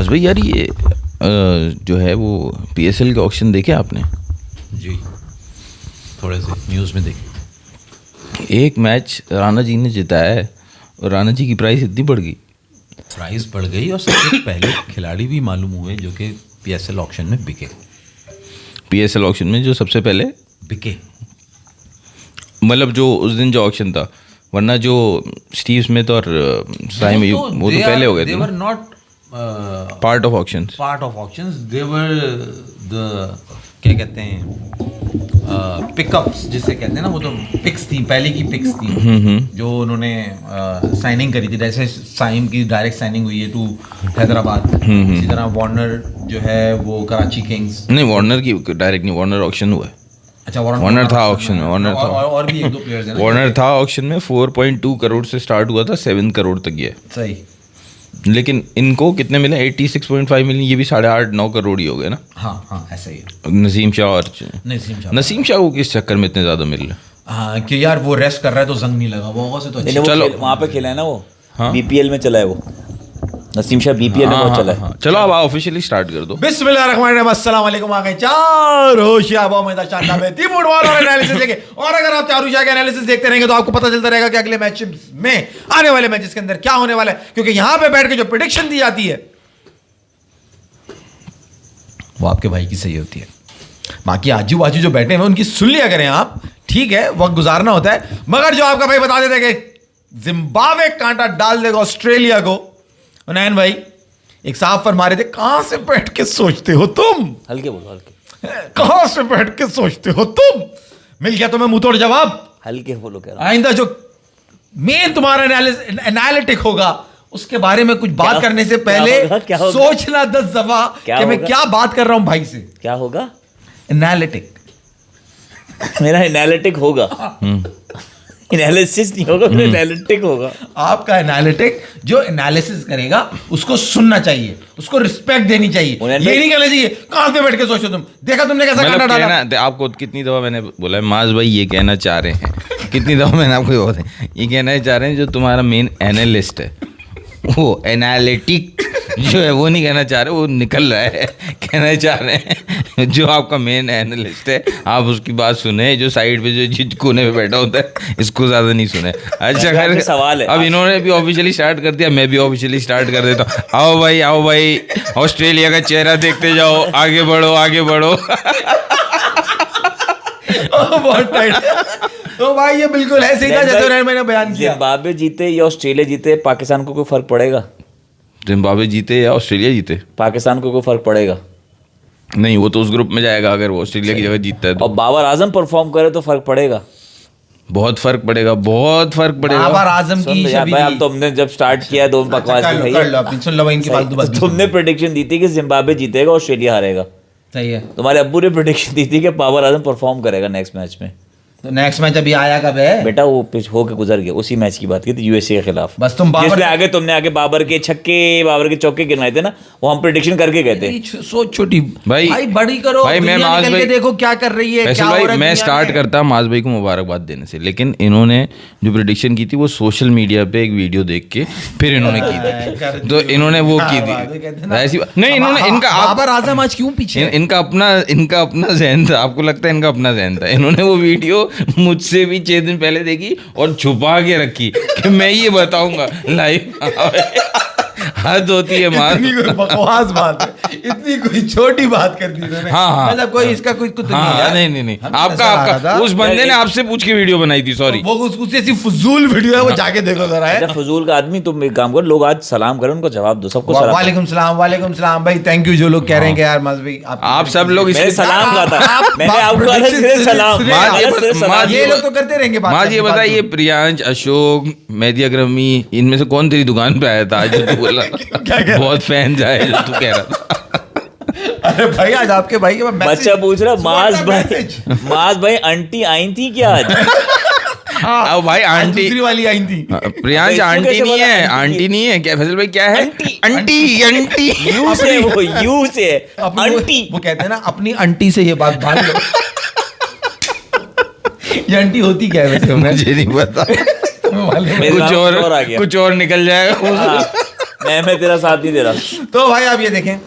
माज भाई यार ये जो है वो PSL के ऑक्शन देखे आपने? जी, थोड़े से न्यूज़ में देखे। एक मैच राणा जी ने जिताया है और राणा जी की प्राइस इतनी बढ़ गई, प्राइस बढ़ गई और सबसे पहले खिलाड़ी भी मालूम हुए जो कि PSL ऑक्शन में बिके। PSL ऑक्शन में जो सबसे पहले बिके मतलब जो उस दिन जो ऑक्शन था, वरना जो स्टीव स्मिथ और साइम वो तो पहले हो गए थे। They were not part of auctions, part of auctions, they were the क्या कहते हैं पिकअप्स जिसे कहते हैं ना, वो तो पिक्स थी, पहले की पिक्स थी जो उन्होंने साइनिंग करी थी। जैसे साइम की डायरेक्ट साइनिंग हुई है टू हैदराबाद, इसी तरह वार्नर जो है वो कराची किंग्स। नहीं वार्नर की डायरेक्ट नहीं, वार्नर ऑक्शन हुआ है। अच्छा, वार्नर था ऑक्शन में, वार्नर था और भी एक दो प्लेयर्स हैं ना। वार्नर था ऑक्शन में, 4.2 करोड़ से स्टार्ट हुआ था, 7 करोड़ तक गया। सही, लेकिन इनको कितने मिले? 86.5 मिलियन। ये भी 8.5-9 करोड़ ही हो गए ना। हाँ हाँ ऐसा ही है। नसीम शाह और नसीम शाह को किस चक्कर में इतने ज्यादा मिल रहे? हाँ कि यार वो रेस्ट कर रहा है तो जंग नहीं लगा वो से तो नहीं, चलो वहाँ पे खेला है ना वो। हाँ? BPL में चला है वो, नसीम शाह BPL में बहुत चला है। चलो अब ऑफिशियली स्टार्ट कर दो। बिस्मिल्लाहिर्रहमानिर्रहीम, अस्सलाम वालेकुम। आ गए चार होशियार बहुत शानदार बेहतरीन फुटबॉल और एनालिसिस लेके। और अगर आप चारों शाह के एनालिसिस देखते रहेंगे तो आपको पता चलता रहेगा कि अगले मैच में आने वाले मैचेस के अंदर क्या होने वाला है, क्योंकि यहां पे बैठ के जो प्रेडिक्शन दी जाती है वो आपके भाई की सही होती है। बाकी आजू बाजू जो बैठे हैं उनकी सुन लिया करें आप, ठीक है, वक्त गुजारना होता है। मगर जो आपका भाई बता देता है कि जिम्बाब्वे कांटा डाल देगा ऑस्ट्रेलिया को। नैन भाई एक साफ फरमा रहे थे, कहां से बैठ के सोचते हो तुम? हल्के बोलो, हल्के कहां से बैठ के सोचते हो तुम? मिल गया तुम्हें मुंह तोड़ जवाब। हल्के बोलो कह रहा आइंदा जो मेन तुम्हारा एनालिटिक होगा उसके बारे में कुछ बात करने से पहले क्या होगा? सोचना 10 दफा कि मैं क्या बात कर रहा हूं भाई से। क्या होगा? एनालिटिक। मेरा एनालिटिक होगा, एनालिसिस नहीं होगा, मेरा एनालिटिक होगा। आपका एनालिटिक जो एनालिसिस करेगा उसको सुनना चाहिए, उसको रिस्पेक्ट देनी चाहिए। ये नहीं कहना चाहिए कहां पे बैठ के सोचो तुम। देखा तुमने कैसा गाना डाला? आपको कितनी दफा मैंने बोला है, माज भाई ये कहना चाह रहे हैं, कितनी दफा मैंने आपको ये कहना चाह रहे हैं, जो तुम्हारा मेन एनालिस्ट है वो एनालिटिक जो है वो नहीं कहना चाह रहे, वो निकल रहा है। कहना चाह रहे हैं जो आपका मेन एनालिस्ट है आप उसकी बात सुने, जो साइड पे जो कोने पे बैठा होता है इसको ज्यादा नहीं सुने। अच्छा खैर सवाल है, अब इन्होंने भी ऑफिशियली स्टार्ट कर दिया, मैं भी ऑफिशियली स्टार्ट कर देता हूँ। आओ भाई ऑस्ट्रेलिया का चेहरा देखते जाओ, आगे बढ़ो। बहुत टाइट। तो भाई ये बिल्कुल है सीधा जैसे मैंने बयान किया। जिम्बाब्वे जीते या ऑस्ट्रेलिया जीते, पाकिस्तान को कोई फर्क पड़ेगा? जिम्बाब्वे जीते या ऑस्ट्रेलिया जीते, पाकिस्तान को कोई फर्क पड़ेगा नहीं। वो तो उस ग्रुप में जाएगा अगर वो ऑस्ट्रेलिया की जगह जीतता है तो। और बाबर आजम परफॉर्म करे तो फर्क पड़ेगा? बहुत फर्क पड़ेगा। बाबर आजम की भाई अब तो हमने जब स्टार्ट किया दो बकवास सुन लो इनकी फालतू बात। तुमने प्रेडिक्शन दी थी कि जिम्बाब्वे जीतेगा ऑस्ट्रेलिया हारेगा। सही है। तुम्हारे अब्बू ने प्रेडिक्शन दी थी कि बाबर आजम परफॉर्म करेगा नेक्स्ट मैच में। तो नेक्स्ट मैच अभी आया कब है बेटा? वो पिच होके गुजर गया, उसी मैच की बात की थी यूएसए के खिलाफ। बस तुम बाबर तुमने आगे बाबर के छक्के, बाबर के चौके गिनाए थे ना, वो हम प्रेडिक्शन करके गए थे। सोच छोटी भाई बड़ी करो भाई। मैं माज भाई देखो क्या कर रही है, क्या हो रहा है। मैं स्टार्ट करता माज भाई को मुबारकबाद देने से, लेकिन इन्होंने जो प्रेडिक्शन की थी वो सोशल मीडिया पे एक वीडियो देख के फिर इन्होंने की थी, तो इन्होंने वो की थी ऐसी नहीं। इन्होंने इनका बाबर आजम आज क्यों पीछे? इनका अपना ज़हन था। आपको लगता है इनका अपना ज़हन था? इन्होंने वो वीडियो मुझसे भी 6 दिन पहले देखी और छुपा के रखी कि मैं ये बताऊंगा लाइव। हद होती है मार। इतनी बकवास बात है, इतनी कोई छोटी बात कर दी इन्होंने। हाँ, मतलब कोई इसका कुछ नहीं आपका उस बंदे ने आपसे पूछ के वीडियो बनाई थी। सॉरी वो उससे ऐसी फजूल वीडियो है, वो जाके देखो जरा है। फजूल का आदमी। तुम एक काम करो, लोग आज सलाम करो, उनको जवाब दो, सबको सलाम। वालेकुम सलाम भाई, थैंक यू। जो लोग कह रहे हैं कि यार माज भाई आप सब लोग मैंने सलाम कहा था, मैंने आपको सलाम। ये लोग तो करते रहेंगे बात। माज ये बताइए, प्रियांश, अशोक, मेहदी अकरमी, इनमें से कौन तेरी दुकान पे आया था आज? तू बोला बहुत फैन जाए जो तू कह रहा था। अरे भाई आज आपके भाई के बच्चा पूछ रहा माज भाई आंटी आई थी क्या आज? हाँ भाई आंटी दूसरी वाली आई थी। प्रियांश आंटी नहीं है, आंटी नहीं है क्या? फैसल भाई क्या है? आंटी यू से आंटी। वो कहते हैं ना अपनी आंटी से ये बात बांध लो। ये आंटी होती क्या है वैसे? मुझे नहीं पता, कुछ और निकल जाएगा। मैं तेरा साथ नहीं दे रहा। तो भाई आप ये देखें,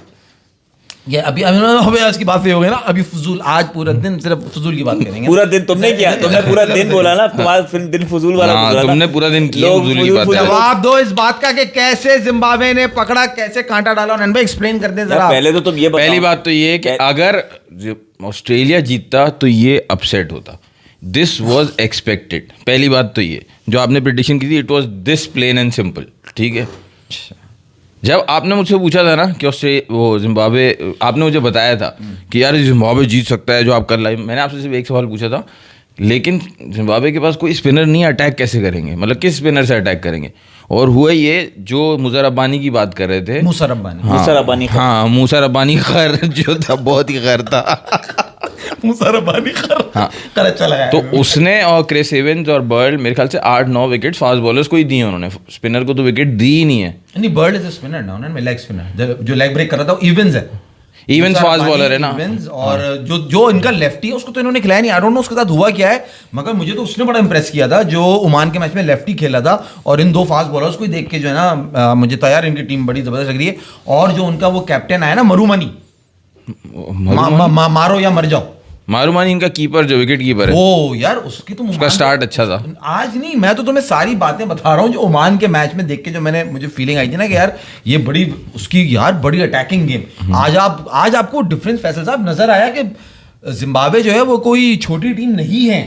ये अभी अभी आज की बात हो गई ना, अभी फजूल आज पूरा दिन सिर्फ फजूल की बात करेंगे। पूरा दिन तुमने किया, तुमने पूरा दिन बोला ना, तुम्हारा फिर दिन फजूल वाला हाँ, गुजरा था। तुमने पूरा दिन किया लोग फजूल की बात। जवाब दो इस बात का कि कैसे जिम्बाब्वे ने पकड़ा, कैसे कांटा डाला, नैन भाई एक्सप्लेन कर दें जरा। पहले तो तुम ये बताओ। पहली बात तो ये कि अगर ऑस्ट्रेलिया जीतता तो ये अपसेट होता, दिस वॉज एक्सपेक्टेड। पहली बात तो ये जो आपने प्रिडिक्शन की थी, it was this plain and simple, ठीक है। जब आपने मुझसे पूछा था ना कि वो जिम्बाब्वे, आपने मुझे बताया था कि यार जिम्बाब्वे जीत सकता है जो आप कर लाई, मैंने आपसे सिर्फ एक सवाल पूछा था, लेकिन जिम्बाब्वे के पास कोई स्पिनर नहीं है, अटैक कैसे करेंगे, मतलब किस स्पिनर से अटैक करेंगे। और हुआ ये जो मुजर रब्बानी की बात कर रहे थे, मूसा रब्बानी, मूसा रब्बानी, हाँ मूसा रब्बानी खैर जो था बहुत ही खैर था। मूसा रब्बानी हाँ कर अच्छा लगा तो उसने और क्रिस एवंस और बर्ड मेरे ख्याल से 8-9 विकेट फास्ट बॉलर्स को ही दिए उन्होंने, स्पिनर को तो विकेट दी ही नहीं है। नहीं, बर्ड इज अ स्पिनर ना, उन्होंने लेग स्पिनर जो लेग ब्रेक कर रहा था, इवेंस है, इवेंस फास्ट बॉलर है ना। इवेंस और जो इनका लेफ्टी है उसको तो इन्होंने खिलाया नहीं, आई डोंट नो उसके साथ हुआ क्या है, मगर मुझे तो उसने बड़ा इंप्रेस किया था जो ओमान के मैच में लेफ्टी खेला था। और इन दो फास्ट बॉलर्स को ही देख के जो है ना मुझे तो यार इनकी टीम बड़ी जबरदस्त लग रही है। और जो उनका वो कैप्टन आया ना मरूमनी, मारो या मर जाओ, मारूमानी इनका कीपर जो विकेट कीपर है, ओ यार उसकी तो उसका स्टार्ट अच्छा था। आज नहीं, मैं तो तुम्हें सारी बातें बता रहा हूँ जो ओमान के मैच में देख के जो मुझे फीलिंग आई थी ना कि यार ये बड़ी उसकी यार बड़ी अटैकिंग गेम। आज आपको डिफरेंस फैसल साहब नजर आया कि जिम्बाब्वे जो है वो कोई छोटी टीम नहीं है।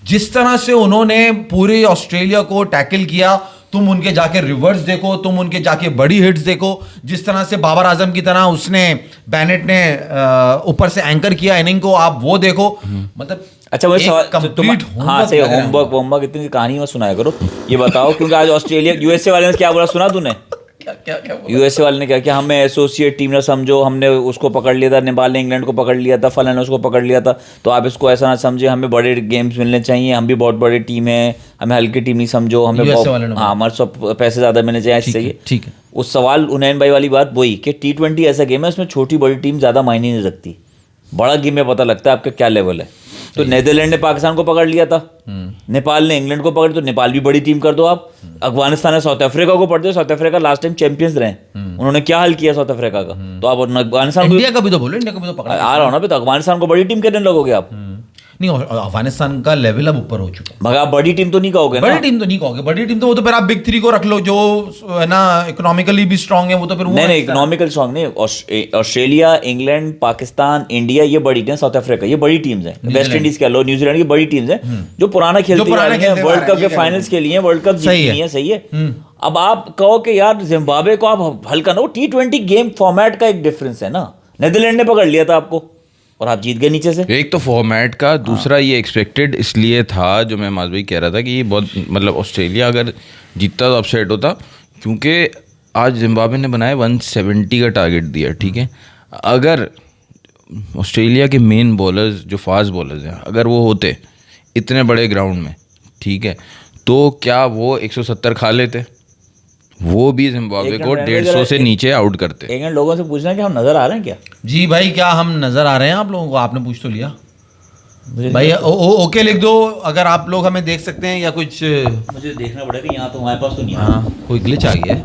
जिस तरह से उन्होंने पूरे ऑस्ट्रेलिया को टैकल किया, तुम उनके जाके रिवर्स देखो, तुम उनके जाके बड़ी हिट्स देखो, जिस तरह से बाबर आजम की तरह उसने बेनेट ने ऊपर से एंकर किया इनिंग को, आप वो देखो, मतलब अच्छा वही सवाल कंप्लीट हाँ से होमवर्क इतनी कहानी में सुनाया करो। ये बताओ क्योंकि आज ऑस्ट्रेलिया यूएसए वाले ने क्या बोला सुना तूने? क्या यूएसए वाले ने क्या किया, हमें एसोसिएट टीम ना समझो, हमने उसको पकड़ लिया था, नेपाल ने इंग्लैंड को पकड़ लिया था, फलाना ने उसको पकड़ लिया था, तो आप इसको ऐसा ना समझे, हमें बड़े गेम्स मिलने चाहिए, हम भी बहुत बड़ी टीम है, हमें हल्की टीम नहीं समझो, हमें हाँ हमारे सब पैसे ज़्यादा मिलने चाहिए, चाहिए। ठीक है, उस सवाल उनैन भाई वाली बात वही कि T20 ऐसा गेम है उसमें छोटी बड़ी टीम ज़्यादा मायने नहीं रखती, बड़ा गेम में पता लगता है आपका क्या लेवल है। तो नीदरलैंड ने पाकिस्तान को पकड़ लिया था, नेपाल ने इंग्लैंड को पकड़, तो नेपाल भी बड़ी टीम कर दो आप। अफगानिस्तान ने साउथ अफ्रीका को पकड़ दो, south Africa last time champions रहे, उन्होंने क्या हाल किया साउथ अफ्रीका का, तो आप अफगानिस्तान इंडिया का भी तो बोलो, इंडिया का भी तो पकड़ा आ रहा हो ना, तो अफगानिस्तान को बड़ी टीम कहने लगोगे आप? नहीं, अफगानिस्तान का लेवल अब ऊपर हो चुका है। मगर आप बड़ी टीम तो नहीं कहोगे ना? बड़ी टीम तो नहीं कहोगे, बड़ी टीम तो वो तो फिर आप बिग 3 को रख लो जो है ना इकोनॉमिकली भी स्ट्रांग है, वो तो फिर नहीं इकोनॉमिकल स्ट्रांग नहीं, ऑस्ट्रेलिया, इंग्लैंड, पाकिस्तान, इंडिया ये बड़ी टीम, साउथ अफ्रीका ये बड़ी टीम्स हैं, वेस्ट इंडीज कह लो, न्यूजीलैंड की बड़ी टीम्स हैं जो पुराना खेलती है, वर्ल्ड कप के फाइनल्स के लिए, वर्ल्ड कप जीती है, सही है। अब आप कहो कि यार जिम्बाब्वे को आप हल्का ना, T20 गेम फॉर्मेट का एक डिफरेंस है ना, नीदरलैंड ने पकड़ लिया था आपको और आप जीत गए नीचे से। एक तो फॉर्मेट का, दूसरा ये एक्सपेक्टेड इसलिए था, जो मैं माज भाई कह रहा था कि ये बहुत मतलब ऑस्ट्रेलिया अगर जीतता तो अपसेट होता, क्योंकि आज जिम्बाब्वे ने बनाया 170 का टारगेट दिया, ठीक है। अगर ऑस्ट्रेलिया के मेन बॉलर्स जो फास्ट बॉलर्स हैं अगर वो होते इतने बड़े ग्राउंड में, ठीक है, तो क्या वो 170 खा लेते? वो भी जिम्बाब्वे को 150 से नीचे आउट करते। एक लोगों से पूछना है कि हम नजर आ रहे हैं क्या? जी भाई, क्या हम नजर आ रहे हैं आप लोगों को? आपने पूछ तो लिया भाई, ओके लिख दो अगर आप लोग हमें देख सकते हैं या कुछ। मुझे देखना पड़ेगा, यहाँ तो हमारे पास तो नहीं है, कोई ग्लिच आ गया है,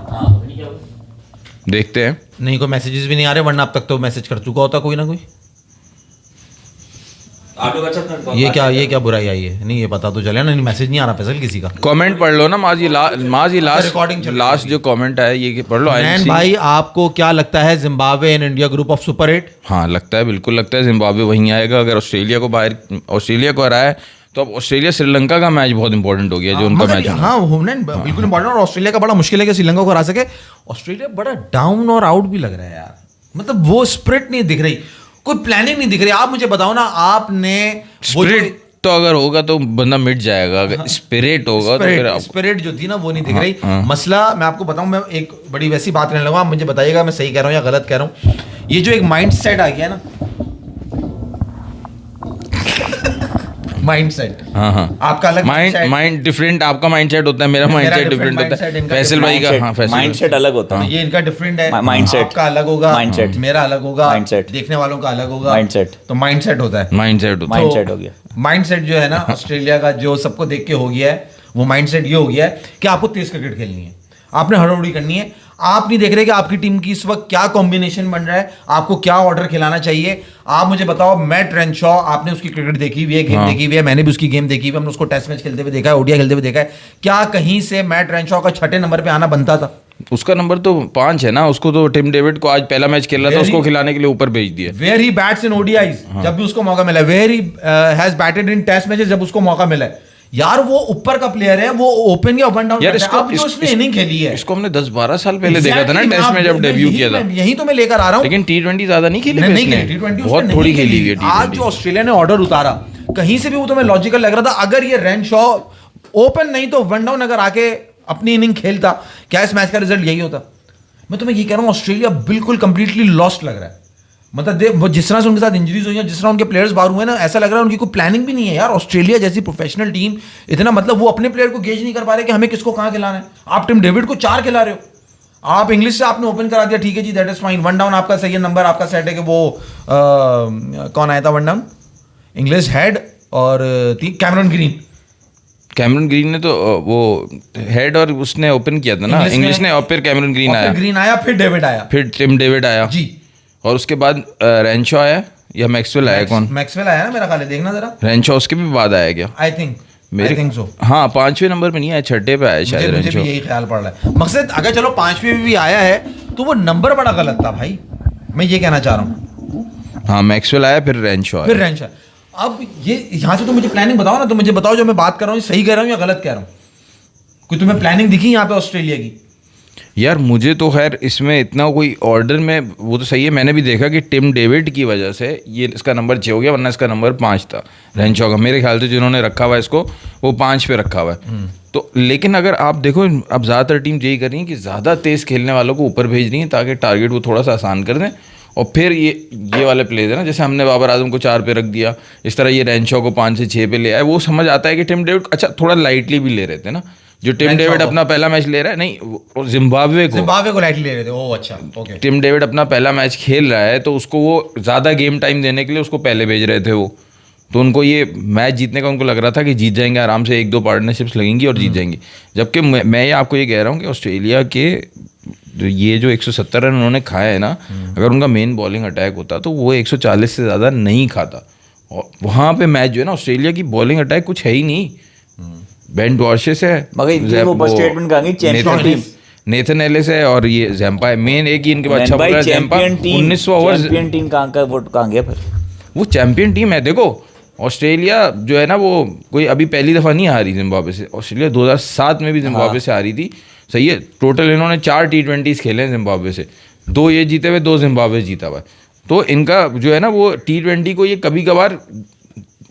देखते हैं। नहीं कोई मैसेजेस भी नहीं आ रहे, वरना अब तक तो मैसेज कर चुका होता कोई ना कोई। आप लोग अच्छा ये क्या बुराई आई है? नहीं ये पता तो चले ना, नहीं मैसेज नहीं आ रहा फैसल किसी का। कमेंट पढ़ लो ना माजी, लास्ट रिकॉर्डिंग लास्ट जो कमेंट आया ये पढ़ लो। नैन भाई आपको क्या लगता है, Zimbabwe and India group of super 8? हाँ लगता है, बिल्कुल लगता है जिम्बाब्वे वहीं आएगा। अगर ऑस्ट्रेलिया को हराया है तो अब ऑस्ट्रेलिया श्रीलंका का मैच बहुत इंपॉर्टेंट हो गया, जो उनका मैच है। हाँ बिल्कुल इंपॉर्टेंट, और ऑस्ट्रेलिया का बड़ा मुश्किल है कि श्रीलंका को हरा सके। ऑस्ट्रेलिया बड़ा डाउन और आउट भी लग रहा है यार, मतलब वो स्पिरिट नहीं दिख रही, कोई प्लानिंग नहीं दिख रही। आप मुझे बताओ ना, आपने स्पिरिट तो अगर होगा तो बंदा मिट जाएगा, अगर स्पिरिट होगा तो फिर स्पिरिट जो थी ना वो नहीं दिख रही। मसला मैं आपको बताऊं, मैं एक बड़ी वैसी बात करने लगा, आप मुझे बताइएगा मैं सही कह रहा हूं या गलत कह रहा हूं। ये जो एक माइंड सेट आ गया ना, माइंड सेट, हाँ आपका अलग माइंड डिफरेंट, आपका माइंड सेट होता है, मेरा माइंड सेट डिफरेंट होता है, फैसल भाई का हाँ माइंड सेट अलग होता है, ये इनका डिफरेंट है, माइंड सेट आपका अलग होगा, माइंड सेट मेरा अलग होगा, माइंड सेट देखने वालों का अलग होगा, माइंड सेट, तो माइंड सेट होता है, माइंड सेट हो गया। माइंड सेट जो है ना ऑस्ट्रेलिया का, जो सबको देख के हो गया है, वो माइंड सेट ये हो गया है कि आपको तेज क्रिकेट खेलनी है, आपने हड़बड़ी करनी है, आप नहीं देख रहे कि आपकी टीम की इस वक्त क्या कॉम्बिनेशन बन रहा है, आपको क्या ऑर्डर खिलाना चाहिए। आप मुझे बताओ, मैट रेनशॉ, आपने उसकी क्रिकेट देखी हुई है, गेम देखी हुई है, मैंने भी उसकी गेम देखी हुई है, हमने उसको टेस्ट मैच खेलते हुए देखा है, ओडीआई खेलते हुए देखा है। क्या कहीं से मैट रेनशॉ का 6 नंबर पे आना बनता था? उसका नंबर तो 5 है ना, उसको तो टिम डेविड को आज पहला मैच खेल रहा था, उसको खिलाने के लिए ऊपर भेज दिया। Where he bats in ODIs, जब भी उसको मौका मिला, where he has batted in test matches, जब उसको मौका मिला है। यार वो ऊपर का प्लेयर है, वो ओपन या वन डाउन करता है। अब जो उसने इनिंग खेली है, इसको हमने 10-12 साल पहले देखा था ना टेस्ट में जब डेब्यू किया था। यही तो मैं लेकर आ रहा हूं। लेकिन T20 ज्यादा नहीं खेली, नहीं खेली T20, बहुत थोड़ी खेली है T20। आज जो ऑस्ट्रेलिया ने ऑर्डर उतारा, कहीं से भी वो तुम्हें लॉजिकल लग रहा था। अगर ये रेनशॉ ओपन नहीं तो वन डाउन अगर आके अपनी इनिंग खेलता, क्या इस मैच का रिजल्ट यही होता? मैं तुम्हें ये कह रहा हूं, ऑस्ट्रेलिया बिल्कुल कंप्लीटली लॉस्ट लग रहा है। मतलब जिस तरह से उनके साथ इंजरीज हुई है, जिस तरह उनके प्लेयर्स बाहर हुए ना, ऐसा लग रहा है उनकी कोई प्लानिंग भी नहीं है यार। ऑस्ट्रेलिया जैसी प्रोफेशनल टीम इतना, मतलब वो अपने प्लेयर को गेज नहीं कर पा रहे कि हमें किसको कहां खिलाना है। आप टिम डेविड को 4 खिला रहे हो, आप इंग्लिश से आपने ओपन करा दिया, ठीक है जी, that is fine. One down आपका सही है, नंबर आपका सेट है कि वो कौन आया था वन डाउन? इंग्लिश हेड और कैमरन ग्रीन ने तो वो हेड और उसने ओपन किया था ना, इंग्लिश ने, और फिर कैमरन ग्रीन आया, फिर डेविड आया, फिर टिम डेविड आया जी, और उसके बाद रेनशॉ आया या मैक्सवेल आया? कौन? मैक्सवेल आया ना मेरा ख्याल है, देखना जरा। रेनशॉ उसके भी बाद आया क्या? I think so. हाँ, 5वें नंबर पे नहीं आया, 6ठे पे आया शायद रेनशॉ। मुझे भी यही ख्याल पड़ रहा है। मकसद अगर चलो 5वें भी आया है तो वो नंबर बड़ा गलत था भाई, मैं ये कहना चाह रहा हूँ। हाँ, मैक्सवेल आया, फिर रेनशॉ आया। अब ये यहाँ से तो मुझे प्लानिंग बताओ ना, तो मुझे बताओ जो मैं बात कर रहा हूँ सही कह रहा हूँ या गलत कह रहा हूँ। कोई तुम्हें प्लानिंग दिखी यहाँ पे ऑस्ट्रेलिया की? यार मुझे तो खैर इसमें इतना कोई ऑर्डर में, वो तो सही है, मैंने भी देखा कि टिम डेविड की वजह से ये इसका नंबर 6 हो गया, वरना इसका नंबर 5 था रेनशॉ का। मेरे ख्याल से जिन्होंने रखा हुआ है इसको, वो 5 पे रखा हुआ है। तो लेकिन अगर आप देखो, अब ज़्यादातर टीम यही कर रही है कि ज़्यादा तेज़ खेलने वालों को ऊपर भेज रही है ताकि टारगेट वो थोड़ा सा आसान कर दें। और फिर ये वाले प्लेयर है ना, जैसे हमने बाबर आजम को 4 पे रख दिया, इस तरह ये रेनशॉ को 5 से 6 पे ले आए। वो समझ आता है कि टिम डेविड अच्छा थोड़ा लाइटली भी ले रहे थे ना, जो टिम डेविड अपना पहला मैच ले रहा है, नहीं जिम्बाब्वे को लाइटली ले रहे थे। ओह अच्छा, ओके। टिम डेविड अपना पहला मैच खेल रहा है, तो उसको वो ज़्यादा गेम टाइम देने के लिए उसको पहले भेज रहे थे वो। तो उनको ये मैच जीतने का उनको लग रहा था कि जीत जाएंगे आराम से, 1-2 पार्टनरशिप्स लगेंगी और जीत जाएंगी। जबकि मैं ये आपको ये कह रहा हूँ कि ऑस्ट्रेलिया के ये जो 170 रन उन्होंने खाए हैं ना, अगर उनका मेन बॉलिंग अटैक होता तो वो 140 से ज़्यादा नहीं खाता। और वहाँ पे मैच जो है ना, ऑस्ट्रेलिया की बॉलिंग अटैक कुछ है ही नहीं। बेन डॉर्शेस है, मगर वो बस स्टेटमेंट करेंगे चैंपियन टीम, नेथन एलिस है, और ये ज़ैम्पा है मेन। एक ही इनके बाद अच्छा bowler Zampa. 1900 over champion team कहाँ गया फिर? वो चैंपियन टीम है। देखो ऑस्ट्रेलिया जो है ना, वो कोई अभी पहली दफ़ा नहीं हारी जिम्बाब्वे से। ऑस्ट्रेलिया 2007 में भी जिम्बाब्वे से हारी थी, सही है। टोटल इन्होंने 4 T20s खेले हैं जिम्बाब्वे से, 2 ये जीते हुए, 2 जिम्बाब्वे जीता हुआ। तो इनका जो है ना, वो T20 को ये कभी कभार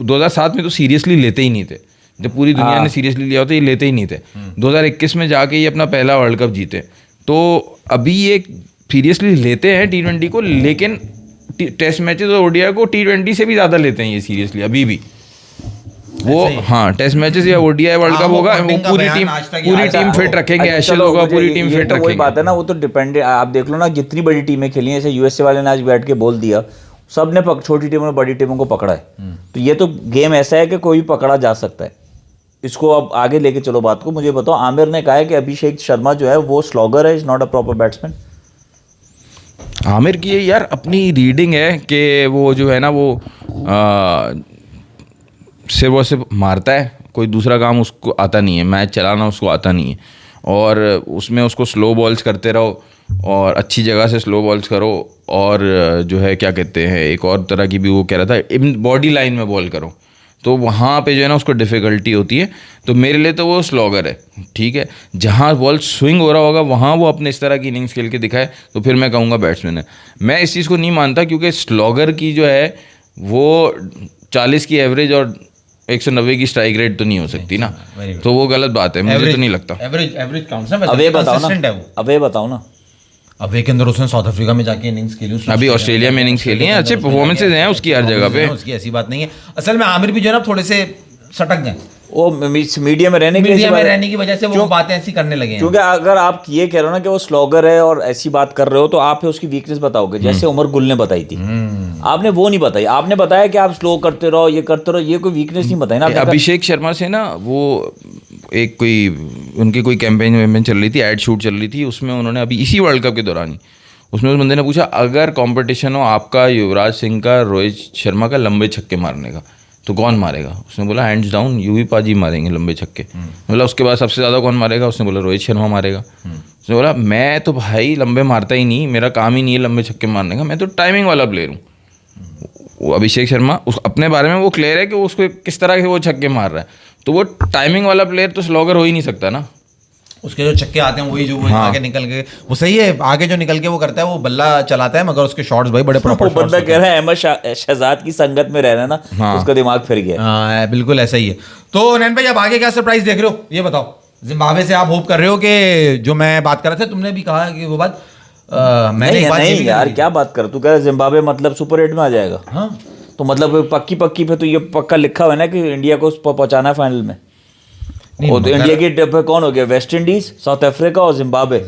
2007 में तो सीरियसली लेते ही नहीं थे, जब पूरी दुनिया ने सीरियसली लिया होता, ये लेते ही नहीं थे। 2021 में जाके ये अपना पहला वर्ल्ड कप जीते। तो अभी ये सीरियसली लेते हैं T20 को, लेकिन टेस्ट मैचेस और ओडीआई को T20 से भी ज़्यादा लेते हैं ये सीरियसली अभी भी। वो हाँ, टेस्ट मैचेस या ओडीआई वर्ल्ड कप होगा, वो पूरी टीम फिट रखेंगे, एशेज होगा, पूरी टीम फिट रखेंगे। वही बात है ना, वो तो डिपेंड, आप देख लो ना, जितनी बड़ी टीमें खेली हैं, जैसे यूएसए वाले ने आज बैठ के बोल दिया, सब ने छोटी टीमों ने बड़ी टीमों को पकड़ा है। तो ये तो गेम ऐसा है कि कोई भी पकड़ा जा सकता है। इसको अब आगे लेके चलो बात को। मुझे बताओ, आमिर ने कहा है कि अभिषेक शर्मा जो है वो स्लॉगर है, is not a proper batsman. Aamir की यार अपनी रीडिंग है कि वो जो है ना, वो सिर्फ मारता है, कोई दूसरा काम उसको आता नहीं है, मैच चलाना उसको आता नहीं है। और उसमें उसको स्लो बॉल्स करते रहो, और अच्छी जगह से स्लो बॉल्स करो, और जो है क्या कहते हैं, एक और तरह की भी वो कह रहा था, बॉडी लाइन में बॉल करो। तो वहाँ पे जो है ना उसको डिफ़िकल्टी होती है। तो मेरे लिए तो वो स्लॉगर है, ठीक है। जहाँ बॉल स्विंग हो रहा होगा वहाँ वो अपने इस तरह की इनिंग्स खेल के दिखाए, तो फिर मैं कहूँगा बैट्समैन है। मैं इस चीज़ को नहीं मानता, क्योंकि स्लॉगर की जो है वो 40 की एवरेज और 190 की स्ट्राइक रेट तो नहीं हो सकती ना, तो वो गलत बात है, मुझे तो नहीं लगता। एवरेज काउंट्स है। अब ये बताओ ना, अब एक अंदर उसने साउथ अफ्रीका में जाके इनिंग्स खेली, अभी ऑस्ट्रेलिया में इनिंग्स खेली हैं, अच्छे परफॉर्मेंसेज हैं उसकी हर जगह पे, उसकी ऐसी बात नहीं है। असल में आमिर भी जो है ना थोड़े से सटक गए, वो मीडिया में रहने की वजह से वो बातें ऐसी करने लगे हैं। क्योंकि अगर आप ये कह रहे हो ना कि वो स्लॉगर है और ऐसी बात कर रहे हो, तो आप उसकी वीकनेस बताओगे, जैसे उमर गुल ने बताई थी। आपने वो नहीं बताई, आपने बताया कि आप स्लो करते रहो, ये करते रहो, ये कोई वीकनेस नहीं बताई ना। अभिषेक शर्मा से ना वो एक कोई उनकी कोई कैंपेन वैम्पेन चल रही थी, ऐड शूट चल रही थी, उसमें उन्होंने अभी इसी वर्ल्ड कप के दौरान ही उसमें उस बंदे ने पूछा अगर कंपटीशन हो आपका युवराज सिंह का, रोहित शर्मा का लंबे छक्के मारने का, तो कौन मारेगा? उसने बोला हैंड्स डाउन यूवी पाजी मारेंगे लंबे छक्के। बोला उसके बाद सबसे ज़्यादा कौन मारेगा? उसने बोला रोहित शर्मा मारेगा। उसने बोला मैं तो भाई लंबे मारता ही नहीं, मेरा काम ही नहीं है लंबे छक्के मारने का, मैं तो टाइमिंग वाला प्लेयर हूँ। वो अभिषेक शर्मा उस अपने बारे में वो क्लियर है कि वो उसको किस तरह के वो छक्के मार रहा है, तो वो टाइमिंग वाला प्लेयर तो स्लॉगर हो ही नहीं सकता ना। उसके जो छक्के आते हैं वही जो वो आगे निकल के, वो सही है, आगे जो निकल के वो करता है वो बल्ला चलाता है, मगर उसके शॉट्स भाई बड़े प्रॉपर। वो बंदा कह रहा है अहमद शहजाद की संगत में रह रहा है ना, हाँ। उसका दिमाग फिर गया। हाँ बिल्कुल ऐसा ही है। तो नैन भाई अब आगे क्या सरप्राइज देख रहे हो ये बताओ? जिम्बाब्वे से आप होप कर रहे हो कि जो मैं बात कर रहा था, तुमने भी कहा कि वो बात मैंने एक बात नहीं यार क्या बात कर, तू कह रहा जिम्बाब्वे मतलब सुपर 8 में आ जाएगा? हाँ तो मतलब पक्की पे तो ये पक्का लिखा हुआ है ना कि इंडिया को पहुंचाना है फाइनल में। वो तो इंडिया की टिप पे कौन हो गया? वेस्ट इंडीज, साउथ अफ्रीका और जिम्बाब्वे।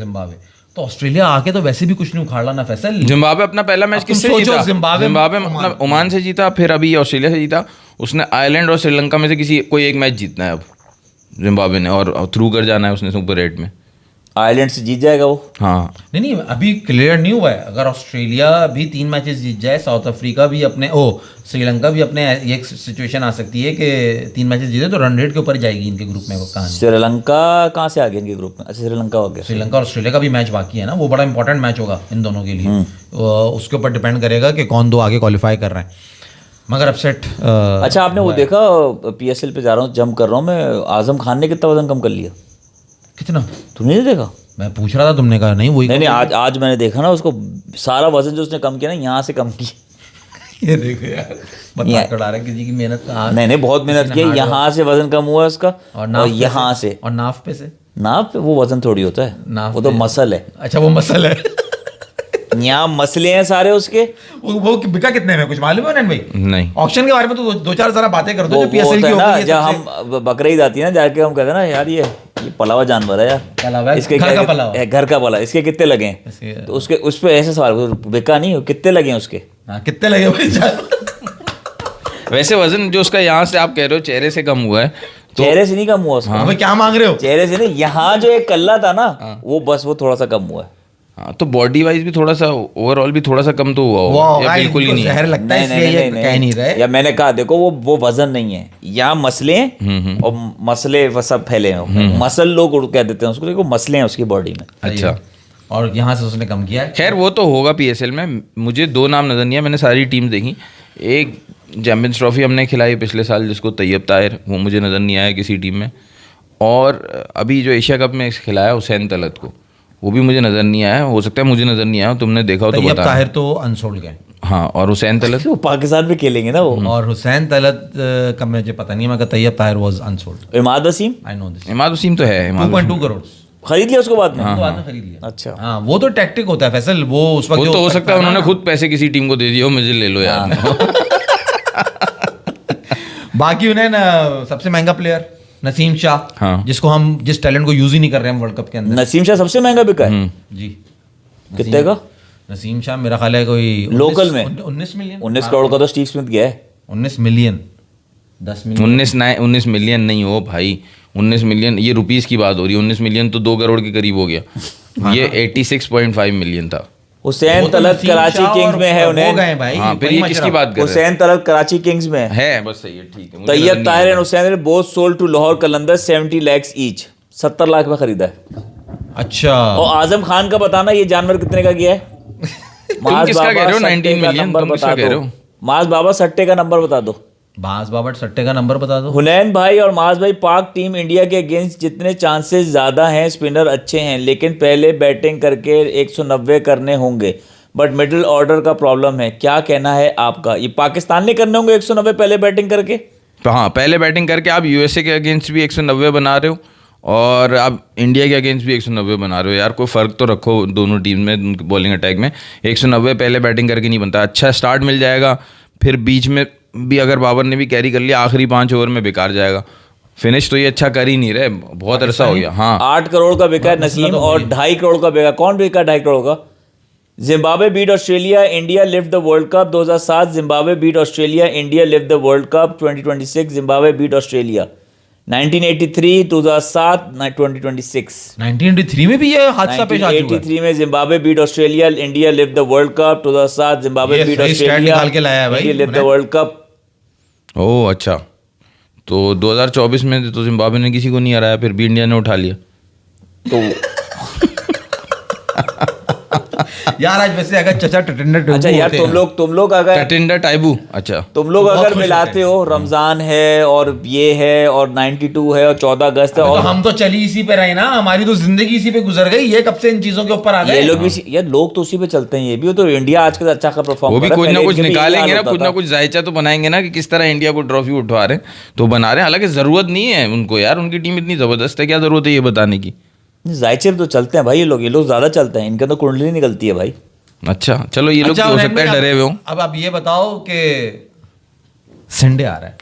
तो ऑस्ट्रेलिया आके तो वैसे भी कुछ नहीं उखाड़ ना फैसल। जिम्बाब्वे अपना पहला मैच किससे जीता? जिम्बाब्वे मतलब ओमान से जीता, फिर अभी ऑस्ट्रेलिया से जीता। उसने आयरलैंड और श्रीलंका में से किसी कोई एक मैच जीतना है अब जिम्बाब्वे ने, और थ्रू कर जाना है उसने सुपर 8 में। आयरलैंड से जीत जाएगा वो। हाँ नहीं अभी क्लियर नहीं हुआ है। अगर ऑस्ट्रेलिया भी 3 मैचेस जीत जाए, साउथ अफ्रीका भी अपने श्रीलंका भी अपने, एक सिचुएशन आ सकती है कि 3 मैचेस जीते तो रन रेट के ऊपर जाएगी इनके ग्रुप में वो कहानी। श्रीलंका कहाँ से आ गया इनके ग्रुप में? अच्छा श्रीलंका हो गया। श्रीलंका और ऑस्ट्रेलिया का भी मैच बाकी है ना, वो बड़ा इंपॉर्टेंट मैच होगा इन दोनों के लिए। उसके ऊपर डिपेंड करेगा कि कौन दो आगे क्वालिफाई कर रहे हैं। मगर अपसेट अच्छा आपने वो देखा, PSL पे जा रहा हूँ, जंप कर रहा हूँ मैं, आजम खान ने कितना वजन कम कर लिया? कितना? तुमने नहीं देखा? मैं पूछ रहा था, तुमने कहा नहीं वही। नहीं आज मैंने देखा ना उसको, सारा वजन जो उसने कम किया ना यहाँ से कम किया। ये देखो यार, मजाक उड़ा रहा है किसी की मेहनत का। नहीं बहुत मेहनत की, यहाँ से वजन कम हुआ उसका और यहाँ से, और नाफ पे से। नाफ पे वो वजन थोड़ी होता है, वो तो मसल है। अच्छा वो मसल है। यहाँ मसले हैं सारे उसके। वो बिका कितने में कुछ मालूम है भाई? नहीं ऑक्शन के बारे में तो दो चार जरा बातें कर दो जो PSL की होगी। जब हम बकरीद आती है ना, जाके हम कहते हैं ना यार ये पलावा जानवर है यार, इसके घर का पला, इसके कितने लगे हैं? तो उसके उस पे ऐसे सवाल, बिका नहीं, कितने लगे हैं उसके? कितने लगे भाई? वैसे वजन जो उसका यहाँ से आप कह रहे हो चेहरे से कम हुआ है, तो चेहरे से नहीं कम हुआ उसका। हाँ। क्या मांग रहे हो? चेहरे से नहीं, यहाँ जो एक कल्ला था ना वो बस वो थोड़ा सा कम हुआ है। हाँ तो बॉडी वाइज भी थोड़ा सा, ओवरऑल भी थोड़ा सा कम तो हुआ होगा, या बिल्कुल ही नहीं? जहर लगता है इसलिए ये कह नहीं रहे। या मैंने कहा देखो वो वजन नहीं है, यहाँ मसले हैं और मसले सब फैले हैं, मसल लोग कह देते हैं उसको, देखो मसले हैं उसकी बॉडी में। अच्छा, और यहाँ से उसने कम किया है। खैर वो तो होगा PSL में। मुझे 2 नाम नजर नहीं है, मैंने सारी टीम देखी। एक चैंपियंस ट्रॉफी हमने खिलाई पिछले साल जिसको तैयब ताहिर, वो मुझे नज़र नहीं आया किसी टीम में। और अभी जो एशिया कप में खिलाया हुसैन तलत को, वो भी मुझे नज़र नहीं आया। हो सकता है मुझे नज़र नहीं आया, तुमने देखा हो तो बता। ताहिर तो अनसोल्ड गए। हाँ, और हुसैन तलत वो पाकिस्तान में खेलेंगे ना वो। और हुसैन तलत का मुझे पता नहीं है, मगर Tayyab Tahir was unsold. Imad Wasim, I know this. Imad Wasim तो है, 2.2 करोड़ खरीद लिया उसको बाद में। बाद में खरीद लिया। अच्छा हाँ वो तो टैक्टिक होता है फैसल, वो उस वक्त तो हो सकता है उन्होंने खुद पैसे किसी टीम को दे दिया हो, मुझे ले लो यार। बाकी उन्हें ना सबसे महंगा प्लेयर नसीम शाह, हाँ। जिसको हम जिस टैलेंट को यूज ही नहीं कर रहे हैं वर्ल्ड कप के अंदर। नसीम शाह सबसे महंगा बिका है जी। कितने का? नसीम शाह मेरा ख्याल है कोई लोकल में 19 मिलियन। 19 करोड़ का तो स्टीव स्मिथ गया है। 19 मिलियन 10 मिलियन 19 मिलियन नहीं हो भाई, 19 मिलियन ये रुपीस की बात हो रही है। 19 मिलियन तो 2 करोड़ के करीब हो गया। ये 86.5 मिलियन था। हुसैन तलत कराची किंग्स में है, उन्हें गए भाई। हाँ, फिर ये किसकी बात कर रहे हुसैन तलत कराची किंग्स में है? बस सही है, ठीक है। Tayyab Tahir and Hussain both sold to Lahore Qalandar 70 lakhs each, 70 lakh में खरीदा है। अच्छा, और आजम खान का बताना ये जानवर कितने का गया है? तुम किसका कह रहे हो? 19 मिलियन तुम किसका कह रहे हो? माज बाबा सट्टे का नंबर बता दो। बास बाबा सट्टे का नंबर बता दो। हुनैन भाई और माज भाई, पाक टीम इंडिया के अगेंस्ट जितने चांसेस ज़्यादा हैं, स्पिनर अच्छे हैं, लेकिन पहले बैटिंग करके 190 करने होंगे, बट मिडिल ऑर्डर का प्रॉब्लम है। क्या कहना है आपका? ये पाकिस्तान ने करने होंगे 190 पहले बैटिंग करके? हाँ, पहले बैटिंग करके आप USA के अगेंस्ट भी 190 बना रहे हो और आप इंडिया के अगेंस्ट भी 190 बना रहे हो। यार कोई फ़र्क तो रखो दोनों टीम में, बॉलिंग अटैक में। 190 पहले बैटिंग करके नहीं बनता। अच्छा स्टार्ट मिल जाएगा, फिर बीच में भी अगर बाबर ने भी कैरी कर लिया, आखिरी 5 ओवर में बेकार जाएगा। फिनिश तो ये अच्छा कर ही नहीं रहे, बहुत अरसा हो गया। हाँ, 8 करोड़ का बिका नसीम और 2.5 करोड़ का बिका। कौन बिका 2.5 करोड़ का? Zimbabwe beat Australia, India lift the world cup 2007। Zimbabwe beat Australia, India lift the world Cup 2026। Zimbabwe beat Australia. 1983, 2007, 2026. 1983 में भी ये हादसा पेश आ चुका है। 1983 में Zimbabwe beat Australia, India lift the world cup. 2007 Zimbabwe ये बीट सही stat ऑस्ट्रेलिया, निकाल के लाया है भाई इंडिया लिफ्ट द उन्हें। World cup. ओह अच्छा, तो 2024 में तो जिम्बाब्वे ने किसी को नहीं हराया, फिर भी इंडिया ने उठा लिया। तो यार आज वैसे अगर चचा टटेंडर अच्छा यार, तुम लोग अगर टटिंडा टाइबू, अच्छा तुम लोग बहुत अगर खुश मिलाते हो, रमजान है और ये है और 92 है और 14 अगस्त है, तो और हम तो चली इसी पे रहे ना, हमारी तो जिंदगी इसी पे गुजर गई, ये कब से इन चीजों के ऊपर आ ये गए। लोग भी यार, लोग तो उसी पे चलते हैं। ये भी तो इंडिया आज का अच्छा का परफॉर्म वो भी कर रहा कुछ है। ना पहले कुछ इनके भी यही निकालेंगे हाल ना, होता कुछ ना था। कुछ जायचा तो बनाएंगे ना कि किस तरह इंडिया को ट्रॉफी उठवा रहे हैं, तो बना रहे हैं। हालांकि जरूरत नहीं है उनको यार, उनकी टीम इतनी जबरदस्त है, क्या जरूरत है ये बताने की। जायचे तो चलते हैं भाई, ये लोग ज्यादा चलते हैं, इनके तो कुंडली निकलती है भाई। अच्छा चलो, ये लोग अच्छा, तो हो और सकता है अब- डरे हुए हों। अब आप ये बताओ कि संडे आ रहा है,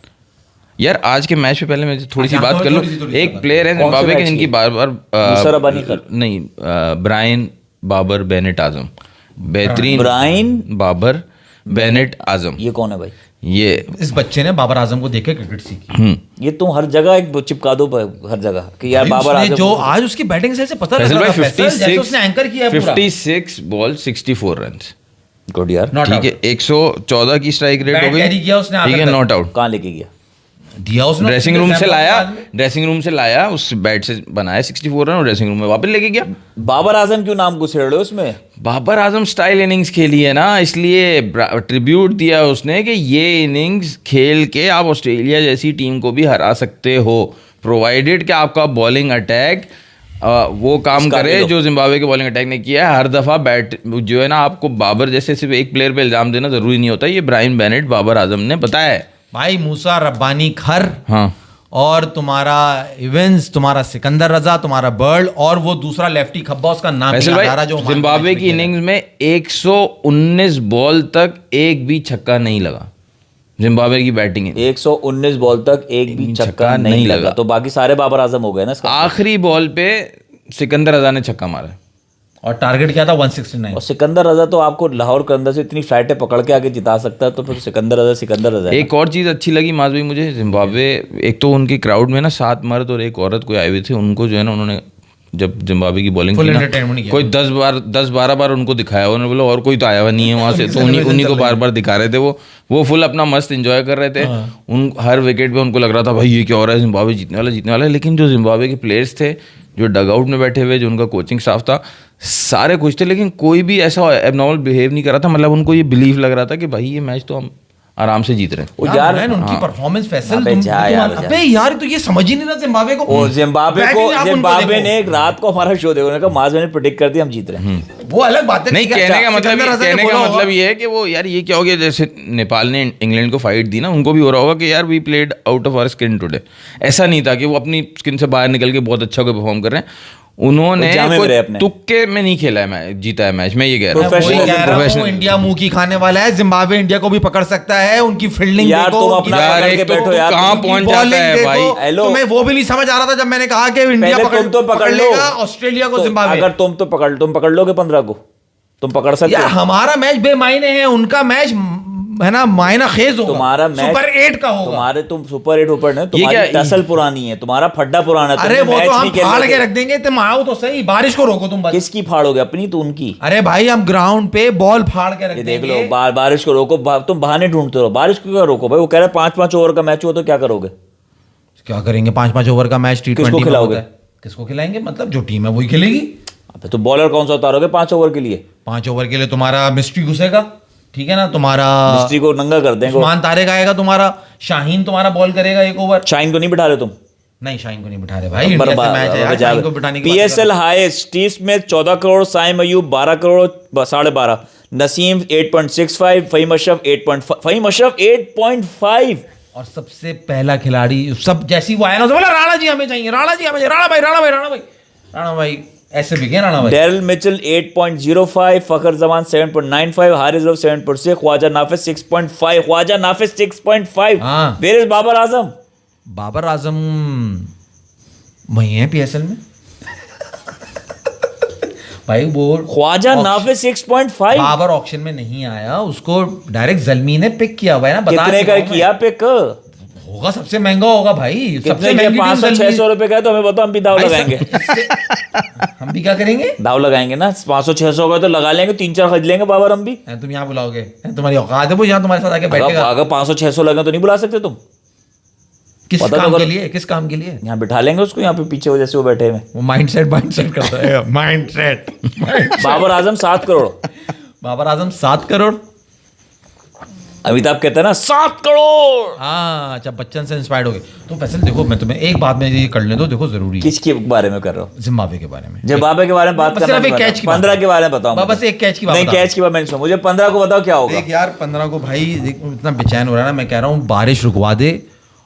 यार आज के मैच पे पहले मैं थोड़ी सी अच्छा, बात कर लूं। थोड़ी सी एक बात। प्लेयर है कौन से जिम्बाब्वे के मैच जिनकी की? बार बार मूसा रबानी कर। नहीं, ब्रायन बाबर बेनेट आजम, बेहतरीन ब्रायन बाबर बेनेट आजम, ये कौन है भाई? ये इस बच्चे ने बाबर आजम को देख के क्रिकेट सीखी। ये तुम हर जगह एक चिपका दो हर जगह कि यार भाई बाबर उसने आजम जो आज उसकी बैटिंग से पता लग फैसल रहा भाई था, फैसल जैसे उसने एंकर किया है पूरा। 56 बॉल 64 रन, गुड यार। Not ठीक out। है। 114 की स्ट्राइक रेट हो Bat गई, carry किया उसने ठीक आखिर है, तक। Not out. कहाँ लेके गया? दिया उसने ड्रेसिंग रूम से सैम लाया, बाद में। ड्रेसिंग रूम से लाया, उस बैट से बनाया 64 रन और ड्रेसिंग रूम में वापस लेके गया। बाबर आजम क्यों नाम घुसेड़ रहे हो उसमें? बाबर आजम स्टाइल इनिंग्स खेली है ना, इसलिए ट्रिब्यूट दिया उसने कि ये इनिंग्स खेल के आप ऑस्ट्रेलिया जैसी टीम को भी हरा सकते हो, प्रोवाइडेड कि आपका बॉलिंग अटैक वो काम इसका करे भी लो। जो जिम्बाब्वे के बॉलिंग अटैक ने किया है। हर दफ़ा बैट जो है ना, आपको बाबर जैसे सिर्फ एक प्लेयर पे इल्ज़ाम देना ज़रूरी नहीं होता। ये ब्रायन बेनेट बाबर आजम ने बताया है। भाई मूसा रब्बानी खर हाँ, और तुम्हारा इवेंस, तुम्हारा सिकंदर रजा, तुम्हारा बर्ल और वो दूसरा लेफ्टी खब्बा, उसका नाम वैसे नहीं याद आ रहा, जो भाई ओमान जिम्बाब्वे मैच की में खेला। इनिंग्स में 119 बॉल तक एक भी छक्का नहीं लगा। जिम्बाब्वे की बैटिंग 119 बॉल तक एक भी छक्का नहीं लगा, तो बाकी सारे बाबर आजम हो गए ना इसका। आखिरी बॉल पे सिकंदर रजा ने छक्का मारा। और टारगेट क्या था 169। और सिकंदर रजा तो आपको लाहौर के अंदर से इतनी फ्लाइटें पकड़ के आगे जिता सकता है, तो फिर सिकंदर रजा है एक और चीज़ अच्छी लगी माज भाई मुझे, जिम्बाब्वे, एक तो उनकी क्राउड में ना 7 मर्द और एक औरत कोई आए हुए थे, उनको जो है ना, उन्होंने जब जिम्बाब्वे की बॉलिंग Full की ना, entertainment किया। कोई 10-12 बार उनको दिखाया, उन्होंने बोला और कोई तो आया हुआ नहीं है वहाँ से, तो उन्हीं को बार बार दिखा रहे थे। वो फुल अपना मस्त एंजॉय कर रहे थे। उन हर विकेट पे उनको लग रहा था भाई ये क्या हो रहा है, जिम्बाब्वे जीतने वाला है। लेकिन जो जिम्बाब्वे के प्लेयर्स थे, जो डगआउट में बैठे हुए, जो उनका कोचिंग स्टाफ था, सारे खुश थे, लेकिन कोई भी ऐसा एबनॉर्मल बिहेव नहीं कर रहा था। मतलब उनको ये बिलीव लग रहा था कि भाई ये मैच तो हम आराम से जीत रहे हैं। वो यार यार मैन, उनकी परफॉर्मेंस फैसल अबे जा यार, जा। अबे यार तो ये समझ ही नहीं रहा जिम्बाब्वे को। और जिम्बाब्वे Batting आप उनको जिम्बाब्वे देखो। ने एक रात को हमारा शो देखो, उन्होंने कहा माज ने प्रेडिक्ट कर दिया हम जीत रहे हैं। वो अलग बात है। नहीं, ठीक है, कहने का सिकंदर रजा ने बोला होगा। मतलब ये है कि वो यार ये क्या हो गया, जैसे नेपाल ने इंग्लैंड को फाइट दी ना, उनको भी हो रहा होगा कि यार we played out of our skin today. ऐसा नहीं था कि वो अपनी स्किन से बाहर निकल के बहुत अच्छा कोई परफॉर्म कर रहे हैं। उन्होंने वो जामे में रहे अपने। तुक्के में नहीं खेला है, मैच जीता है मैच, मैं ये कह रहा हूँ। मैं वही कह रहा हूँ, Professional। इंडिया मुंह की खाने वाला है, जिम्बाब्वे इंडिया को भी पकड़ सकता है। उनकी फील्डिंग यार, देखो, तुम अपना यार, पकड़ एक के तो बैठो यार, कहाँ तुम पहुंच बॉलिंग जाता है देखो। भाई। हेलो। तो मैं वो भी नहीं समझ आ रहा था जब मैंने कहा कि इंडिया पहले पकड़ तुम तो पकड़ लो। लेगा ऑस्ट्रेलिया को, तो जिम्बाब्वे। अगर तुम पकड़ लोगे 15 को, तुम पकड़ सकते यार हो। हमारा मैच बेमायने है, उनका मैच है ना मायना खेज होगा। तुम्हारा मैच सुपर 8 का होगा। तुम्हारे तुम सुपर 8 ऊपर नहीं, तुम्हारी क्या- टसल पुरानी है, तुम्हारा फड्डा पुराना है। अरे तुमने वो मैच तो हम नहीं खेल फाड़ रहे के थे। रख देंगे, तुम आओ तो सही, बारिश को रोको तुम बस। किसकी फाड़ोगे, अपनी तो उनकी। अरे भाई हम ग्राउंड पे बॉल फाड़ के रख ये देंगे। देख लो, बारिश को रोको, तुम बहाने ढूंढते रहो। बारिश को क्या रोको भाई? वो कह रहे 5-5 ओवर का मैच हुआ तो क्या करोगे? क्या करेंगे? 5-5 ओवर का मैच T20 किसको में खिलाओगे? होता है। किसको खिलाएंगे? मतलब जो टीम है वही खेलेगी। अबे तो बॉलर कौन सा उतारोगे 5 ओवर के लिए? 5 ओवर के लिए तुम्हारा मिस्ट्री घुसेगा, ठीक है ना, तुम्हारा मिस्ट्री को नंगा कर देंगे। उस्मान तारिक आएगा, तुम्हारा शाहीन तुम्हारा बॉल करेगा 1 ओवर। शाइन को नहीं बिठा रहे तुम? नहीं, शाहीन को नहीं बिठा रहे भाई, इंडिया से मैच है यार, शाहीन को बिठाने की बात PSL highest, Steve Smith 14 crore, Saim Ayub 12 crore 12.5, Naseem 8.65, Faheem Ashraf 8.5। और सबसे पहला खिलाड़ी, सब जैसी वो आया ना तो बोला राणा जी हमें चाहिए, राणा जी हमें चाहिए, राणा भाई ऐसे बिके राणा भाई। डेरिल मिचेल 8.05, फखर जमान 7.95, हारिस रऊफ 7.6, ख्वाजा नाफिस 6.5, हाँ। Where is Babar Azam? बाबर आजम वही है पीएसएल में भाई। वो ख्वाजा नाफिस 6.5, बाबर ऑक्शन में नहीं आया, उसको डायरेक्ट जलमी ने पिक किया हुआ है ना। बता कितने नहीं का रहा हूं किया पिक? मैं। होगा, सबसे महंगा होगा भाई, सबसे महंगी 500-600 रुपए का है तो हमें बताओ, हम भी दाव लगाएंगे। हम भी क्या करेंगे, दाव लगाएंगे ना, 500-600 का तो लगा लेंगे, 3-4 खरीद लेंगे बाबर हम भी। तुम यहाँ बुलाओगे, तुम्हारी औकात है वो यहाँ तुम्हारे साथ आके बैठेगा? अगर 500-600 लगे तो नहीं बुला सकते तुम? किस पता काम तो के करो। लिए, किस काम के लिए? यहाँ बिठा लेंगे उसको, यहाँ पे पीछे जैसे वो बैठे हुए। वो माइंडसेट करता है, माइंडसेट। बाबर आजम 7 करोड़, बाबर आजम 7 करोड़। अमिताभ कहते हैं ना 7 करोड़। हाँ अच्छा, बच्चन से इंस्पायर्ड हो गए तो। फैसल देखो, मैं तुम्हें एक बात में ये कर ले दो, देखो जरूरी है। किसके बारे में कर रहे हो? जिम्बाब्वे के बारे में। जिम्बाब्वे के बारे में बात करना, 15 के बारे में बताओ। बस एक कैच की बात। नहीं, कैच की बात मैंने सुना, मुझे 15 को बताओ क्या होगा। देख यार 15 को भाई इतना बेचैन हो रहा है ना, मैं कह रहा हूँ बारिश रुकवा दे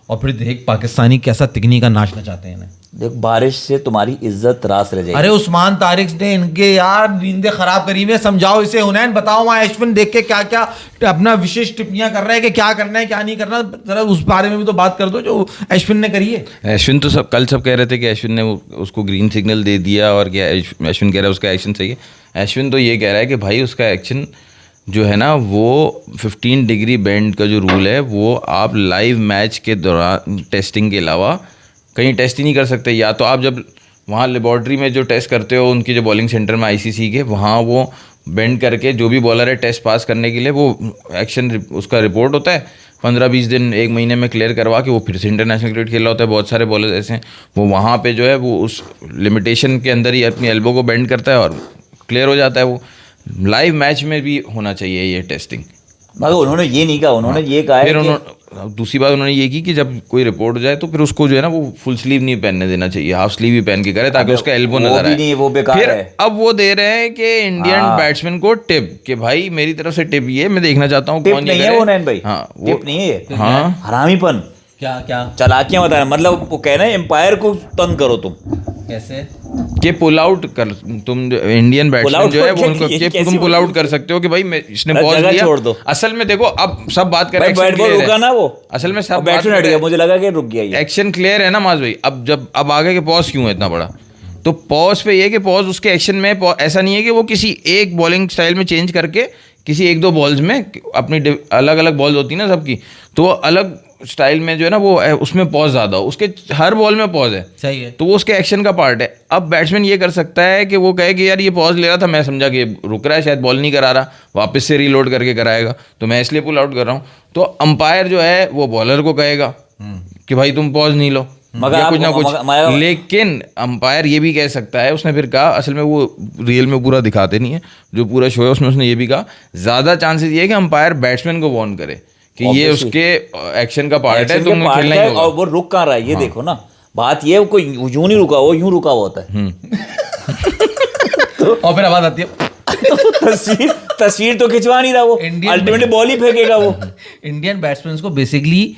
और फिर देख पाकिस्तानी कैसा तिकनी का नाचना चाहते हैं इन्हें। देख, बारिश से तुम्हारी इज्जत रास रह जाएगी। अरे उस्मान तारिक ने इनके यार नींदें खराब करी हुई, समझाओ इसे। हुनैन बताओ, वहाँ अश्विन देख के क्या क्या अपना विशेष टिप्पणियां कर रहा है कि क्या करना है क्या नहीं करना, जरा उस बारे में भी तो बात कर दो जो अश्विन ने करी है। अश्विन तो कल सब कह रहे थे कि अश्विन ने उसको ग्रीन सिग्नल दे दिया और क्या अश्विन कह रहा है उसका एक्शन सही है। अश्विन तो ये कह रहा है कि भाई उसका एक्शन जो है ना वो 15 डिग्री बेंड का जो रूल है वो आप लाइव मैच के दौरान टेस्टिंग के अलावा कहीं टेस्ट ही नहीं कर सकते। या तो आप जब वहाँ लेबॉर्ट्री में जो टेस्ट करते हो उनकी जो बॉलिंग सेंटर में आईसीसी के, वहाँ वो बेंड करके जो भी बॉलर है टेस्ट पास करने के लिए वो एक्शन उसका रिपोर्ट होता है, 15-20 दिन 1 महीने में क्लियर करवा के वो फिर से इंटरनेशनल क्रिकेट खेल रहा होता है। बहुत सारे बॉलर ऐसे हैं वो वहाँ पे जो है वो उस लिमिटेशन के अंदर ही अपनी एल्बो को बेंड करता है और क्लियर हो जाता है। वो लाइव मैच में भी होना चाहिए ये टेस्टिंग। मगर उन्होंने ये नहीं कहा, उन्होंने ये कहा है फिर दूसरी बात उन्होंने ये की कि जब कोई रिपोर्ट हो जाए तो फिर उसको जो है ना वो फुल स्लीव नहीं पहनने देना चाहिए, हाफ स्लीव ही पहन के करे ताकि उसका एल्बो नजर आए। नहीं, वो बेकार फिर है। अब वो दे रहे हैं कि इंडियन बैट्समैन को टिप कि भाई मेरी तरफ से टिप ये मैं देखना चाहता हूँ टिप कौन नहीं है वो नैन भाई। हाँ, टिप नहीं है ये, हाँ हरामीपन, क्या क्या चालाकियां बता रहे हैं। मतलब वो कह रहे हैं एम्पायर को तंग करो तुम। कैसे कि पुल आउट कर तुम इंडियन बैट्समैन जो है वो उनको कि तुम पुल आउट कर सकते हो कि भाई इसने पॉज लिया। छोड़ दो। असल में देखो अब सब बात कर रहे हैं बैट बॉल रुका ना वो, असल में सब बैट्समैन हट गया, मुझे लगा कि रुक गया ये। एक्शन क्लियर है ना माज भाई। अब आगे के पॉज क्यों है इतना बड़ा? तो पॉज पे ये कि पॉज उसके एक्शन में ऐसा नहीं है कि वो किसी एक बॉलिंग स्टाइल में चेंज करके किसी 1-2 बॉल्स में अपनी अलग अलग बॉल्स होती है ना सबकी, तो अलग स्टाइल में जो है ना वो उसमें पॉज ज़्यादा हो, उसके हर बॉल में पॉज है। सही है, तो वो उसके एक्शन का पार्ट है। अब बैट्समैन ये कर सकता है कि वो कहे कि यार ये पॉज ले रहा था, मैं समझा कि रुक रहा है शायद बॉल नहीं करा रहा, वापस से रीलोड करके कराएगा तो मैं इसलिए पुल आउट कर रहा हूँ। तो अंपायर जो है वो बॉलर को कहेगा कि भाई तुम पॉज नहीं लो या कुछ ना कुछ। लेकिन अंपायर ये भी कह सकता है, उसने फिर कहा, असल में वो रियल में पूरा दिखाते नहीं है जो पूरा शो है उसमें, उसने ये भी कहा ज़्यादा चांसेस ये है कि अंपायर बैट्समैन को वार्न करे कि ये उसके एक्शन का पार्ट है, तुम खेलना ही होगा। और वो रुक कहाँ रहा है ये देखो ना, बात ये कोई यूं नहीं रुका, वो यूं रुका हुआ होता है। और फिर आवाज आती है तस्वीर तो खिंचवा नहीं रहा वो, अल्टीमेटली बॉल ही फेंकेगा वो। इंडियन बैट्समैन को बेसिकली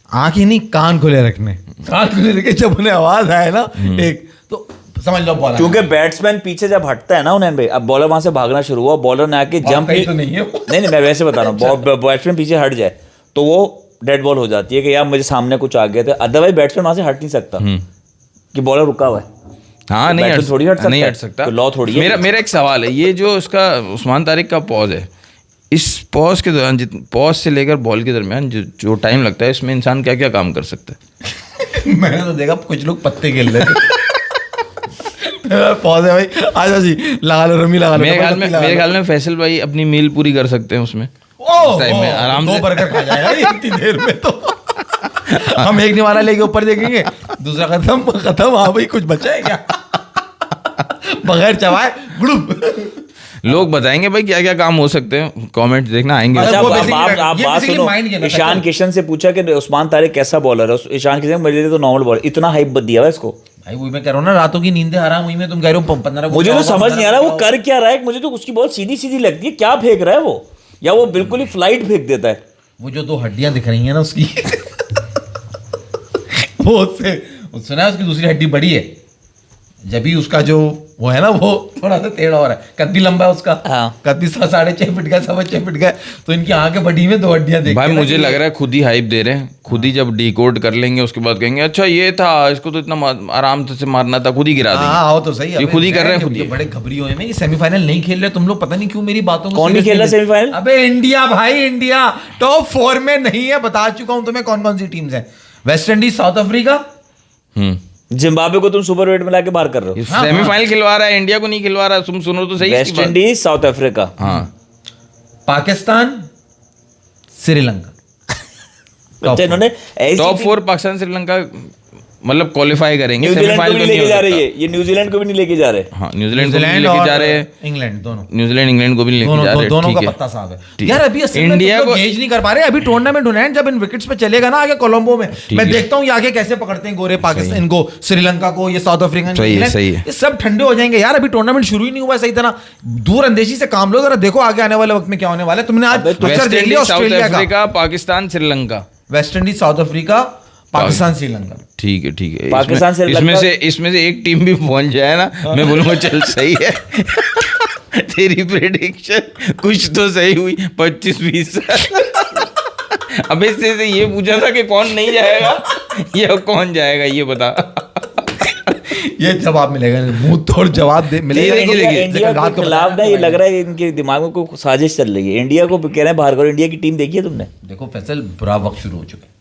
आंखें नहीं कान खुले रखने, कान खुले रखे, जब उन्हें आवाज आए ना एक तो समझ लो बॉलर। क्योंकि बैट्समैन पीछे जब हटता है ना उन्हें भाई, अब बॉलर वहां से भागना शुरू हुआ, बॉलर ने आके जंप तो नहीं है नहीं मैं वैसे बता रहा हूँ, बैट्समैन पीछे हट जाए तो वो डेड बॉल हो जाती है कि यार मुझे सामने कुछ आ गया था। अदरवाइज बैट्समैन वहां से हट नहीं सकता कि बॉलर रुका हुआ है। हाँ, नहीं हट सकता, तो लॉ थोड़ी है। मेरा एक सवाल है, ये जो उसका उस्मान तारिक का पॉज है, इस पॉज के दौरान पॉज से लेकर बॉल के दरमियान जो टाइम लगता है इसमें इंसान क्या क्या काम कर सकता है? मैंने तो देखा कुछ लोग पत्ते खेल रहे थे। पॉज है भाई, आजा जी लगा लो, रमी लगा लो। मेरे ख्याल में फैसल भाई अपनी मील पूरी कर सकते हैं उसमें, टाइम में आराम से 2 बर्गर खा जाएगा इतनी देर में। तो हम एक निवाला लेके ऊपर देखेंगे, दूसरा खत्म। हाँ भाई कुछ बचा है क्या? बगैर चबाए गुड़ुब। लोग बताएंगे भाई क्या क्या काम हो सकते हैं, कमेंट देखना आएंगे। अच्छा, आप बात सुनो, ईशान किशन से पूछा कि उस्मान तारिक कैसा बॉलर है, ईशान किशन मेरे लिए तो नॉर्मल बॉलर, इतना हाइप दिया है इसको भाई। वही मैं कह रहा हूँ ना, रातों की नींदें हराम हुई में, तुम कह रहे हो 15। मुझे तो समझ नहीं आ रहा वो कर क्या रहा है, मुझे तो उसकी बॉल सीधी सीधी लगती है, क्या फेंक रहा है वो, या वो बिल्कुल ही फ्लाइट फेंक देता है। वो जो 2 हड्डियां दिख रही हैं ना उसकी वो सुना है उसकी दूसरी हड्डी बड़ी है, जब भी उसका जो वो है ना वो थोड़ा सा टेढ़ा हो रहा है, कद भी लंबा है उसका। हाँ। कद भी 6.5 फीट का, 6.5 फीट का, तो इनकी आंखें बड़ी में 2 हड्डियां देख भाई मुझे लग रहा है खुद ही हाइप दे रहे हैं, खुद ही जब डिकोड कर लेंगे उसके बाद कहेंगे अच्छा ये था, इसको तो इतना आराम से मारना था, खुद ही गिरा देंगे। हाँ तो सही है, ये खुद ही कर रहे हैं, खुद ही बड़े घबरी हुए हैं। ये सेमीफाइनल नहीं खेल रहे तुम लोग, पता नहीं क्यों मेरी बातों को। कौन नहीं खेल रहा सेमीफाइनल? अबे इंडिया भाई, इंडिया टॉप 4 में नहीं है, बता चुका हूं तुम्हें कौन कौन सी टीम्स हैं। West Indies south Africa, Zimbabwe को तुम सुपर वेट में लाके बाहर कर रहे हो। सेमीफाइनल खिलवा रहा है, इंडिया को नहीं खिलवा रहा। तुम सुनो तो सही इसकी वेस्ट बात। इंडीज, साउथ अफ्रीका, हाँ, पाकिस्तान, श्रीलंका। अच्छा, इन्होंने ऐसी टॉप 4 पाकिस्तान श्रीलंका मतलब क्वालिफाई करेंगे, न्यूजीलैंड को सेमीफाइनल भी तो नहीं नहीं लेके हो जा रही सकता। है, ये न्यूजीलैंड को भी नहीं लेके जा रहे। हाँ, न्यूजीलैंड को भी नहीं लेके जा रहे हैं, इंग्लैंड दोनों इंग्लैंड को भी नहीं लेके जा रहे। दोनों ठीक का है। पत्ता साफ है ठीक यार। है। अभी असल में इंडिया को गेज नहीं कर पा रहे। अभी टूर्नामेंट होना है, जब इन विकेट्स पे चलेगा ना आगे कोलंबो में, मैं है। देखता हूँ ये आगे कैसे पकड़ते हैं गोरे पाकिस्तान, इनको श्रीलंका को, ये साउथ अफ्रीका, सही है, सही है। ये सब ठंडे हो जाएंगे यार। अभी टूर्नामेंट शुरू ही नहीं हुआ सही तरह। दूर अंदेशी से काम लो जरा, देखो आगे आने वाले वक्त में क्या होने वाला है। तुमने आज पिक्चर वेस्ट देख इंडीज लिया साउथ ऑस्ट्रेलिया का, Africa, Pakistan Sri Lanka. West Indies south Africa, Pakistan Sri Lanka. ठीक है, ठीक है। पाकिस्तान इसमें से एक टीम भी पहुंच जाए ना, मैं बोलूंगा चल सही है। तेरी प्रेडिक्शन कुछ तो सही हुई। 25-20 अब इससे ये पूछा था कि कौन नहीं जाएगा या कौन जाएगा, ये बता। ये जवाब मिलेगा, मुंह तोड़ जवाब दे मिलेगा। इंडिया के खिलाफ ना ये लग रहा है इनके दिमाग में कोई साजिश चल रही है। इंडिया को कह रहे हैं बाहर करो। इंडिया की टीम देखी है तुमने? देखो फैसल, बुरा वक्त शुरू हो चुका है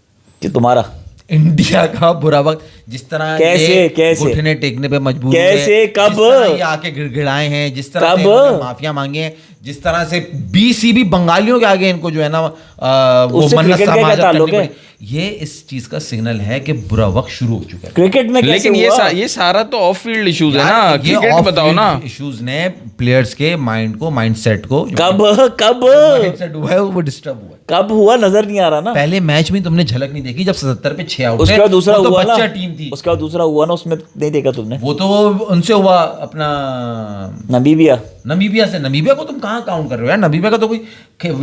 कि तुम्हारा इंडिया का। बुरा वक्त जिस तरह कैसे घुटने टेकने पे मजबूर कैसे हुए, कब जिस तरह ये आके गिड़गिड़ाए हैं, जिस तरह से कब इन्होंने माफिया मांगे हैं, जिस तरह से बीसीबी बंगालियों के आगे इनको जो है ना वो उससे मन्नत क्रिकेट का क्या समाजत ताल्लुक करनी है? पड़ी। ये इस चीज का सिग्नल है कि बुरा वक्त शुरू हो चुका है। क्रिकेट में कैसे लेकिन हुआ? ये सारा तो ऑफ फील्ड इश्यूज है ना। यार, ये क्रिकेट off बताओ ना। field इश्यूज ने प्लेयर्स के माइंड को, माइंडसेट को, कब माइंडसेट हुआ है वो डिस्टर्ब हुआ है। कब हुआ नजर नहीं आ रहा ना। पहले मैच में तुमने झलक नहीं देखी जब 77 पे 6 आउट उसके बाद दूसरा तो हुआ ना, बच्चा टीम थी। उसके बाद दूसरा हुआ ना, उसमें नहीं देखा तुमने? वो तो उनसे हुआ अपना नमीबिया नमीबिया को तुम कहाँ काउंट कर रहे हो यार? नमीबिया का तो कोई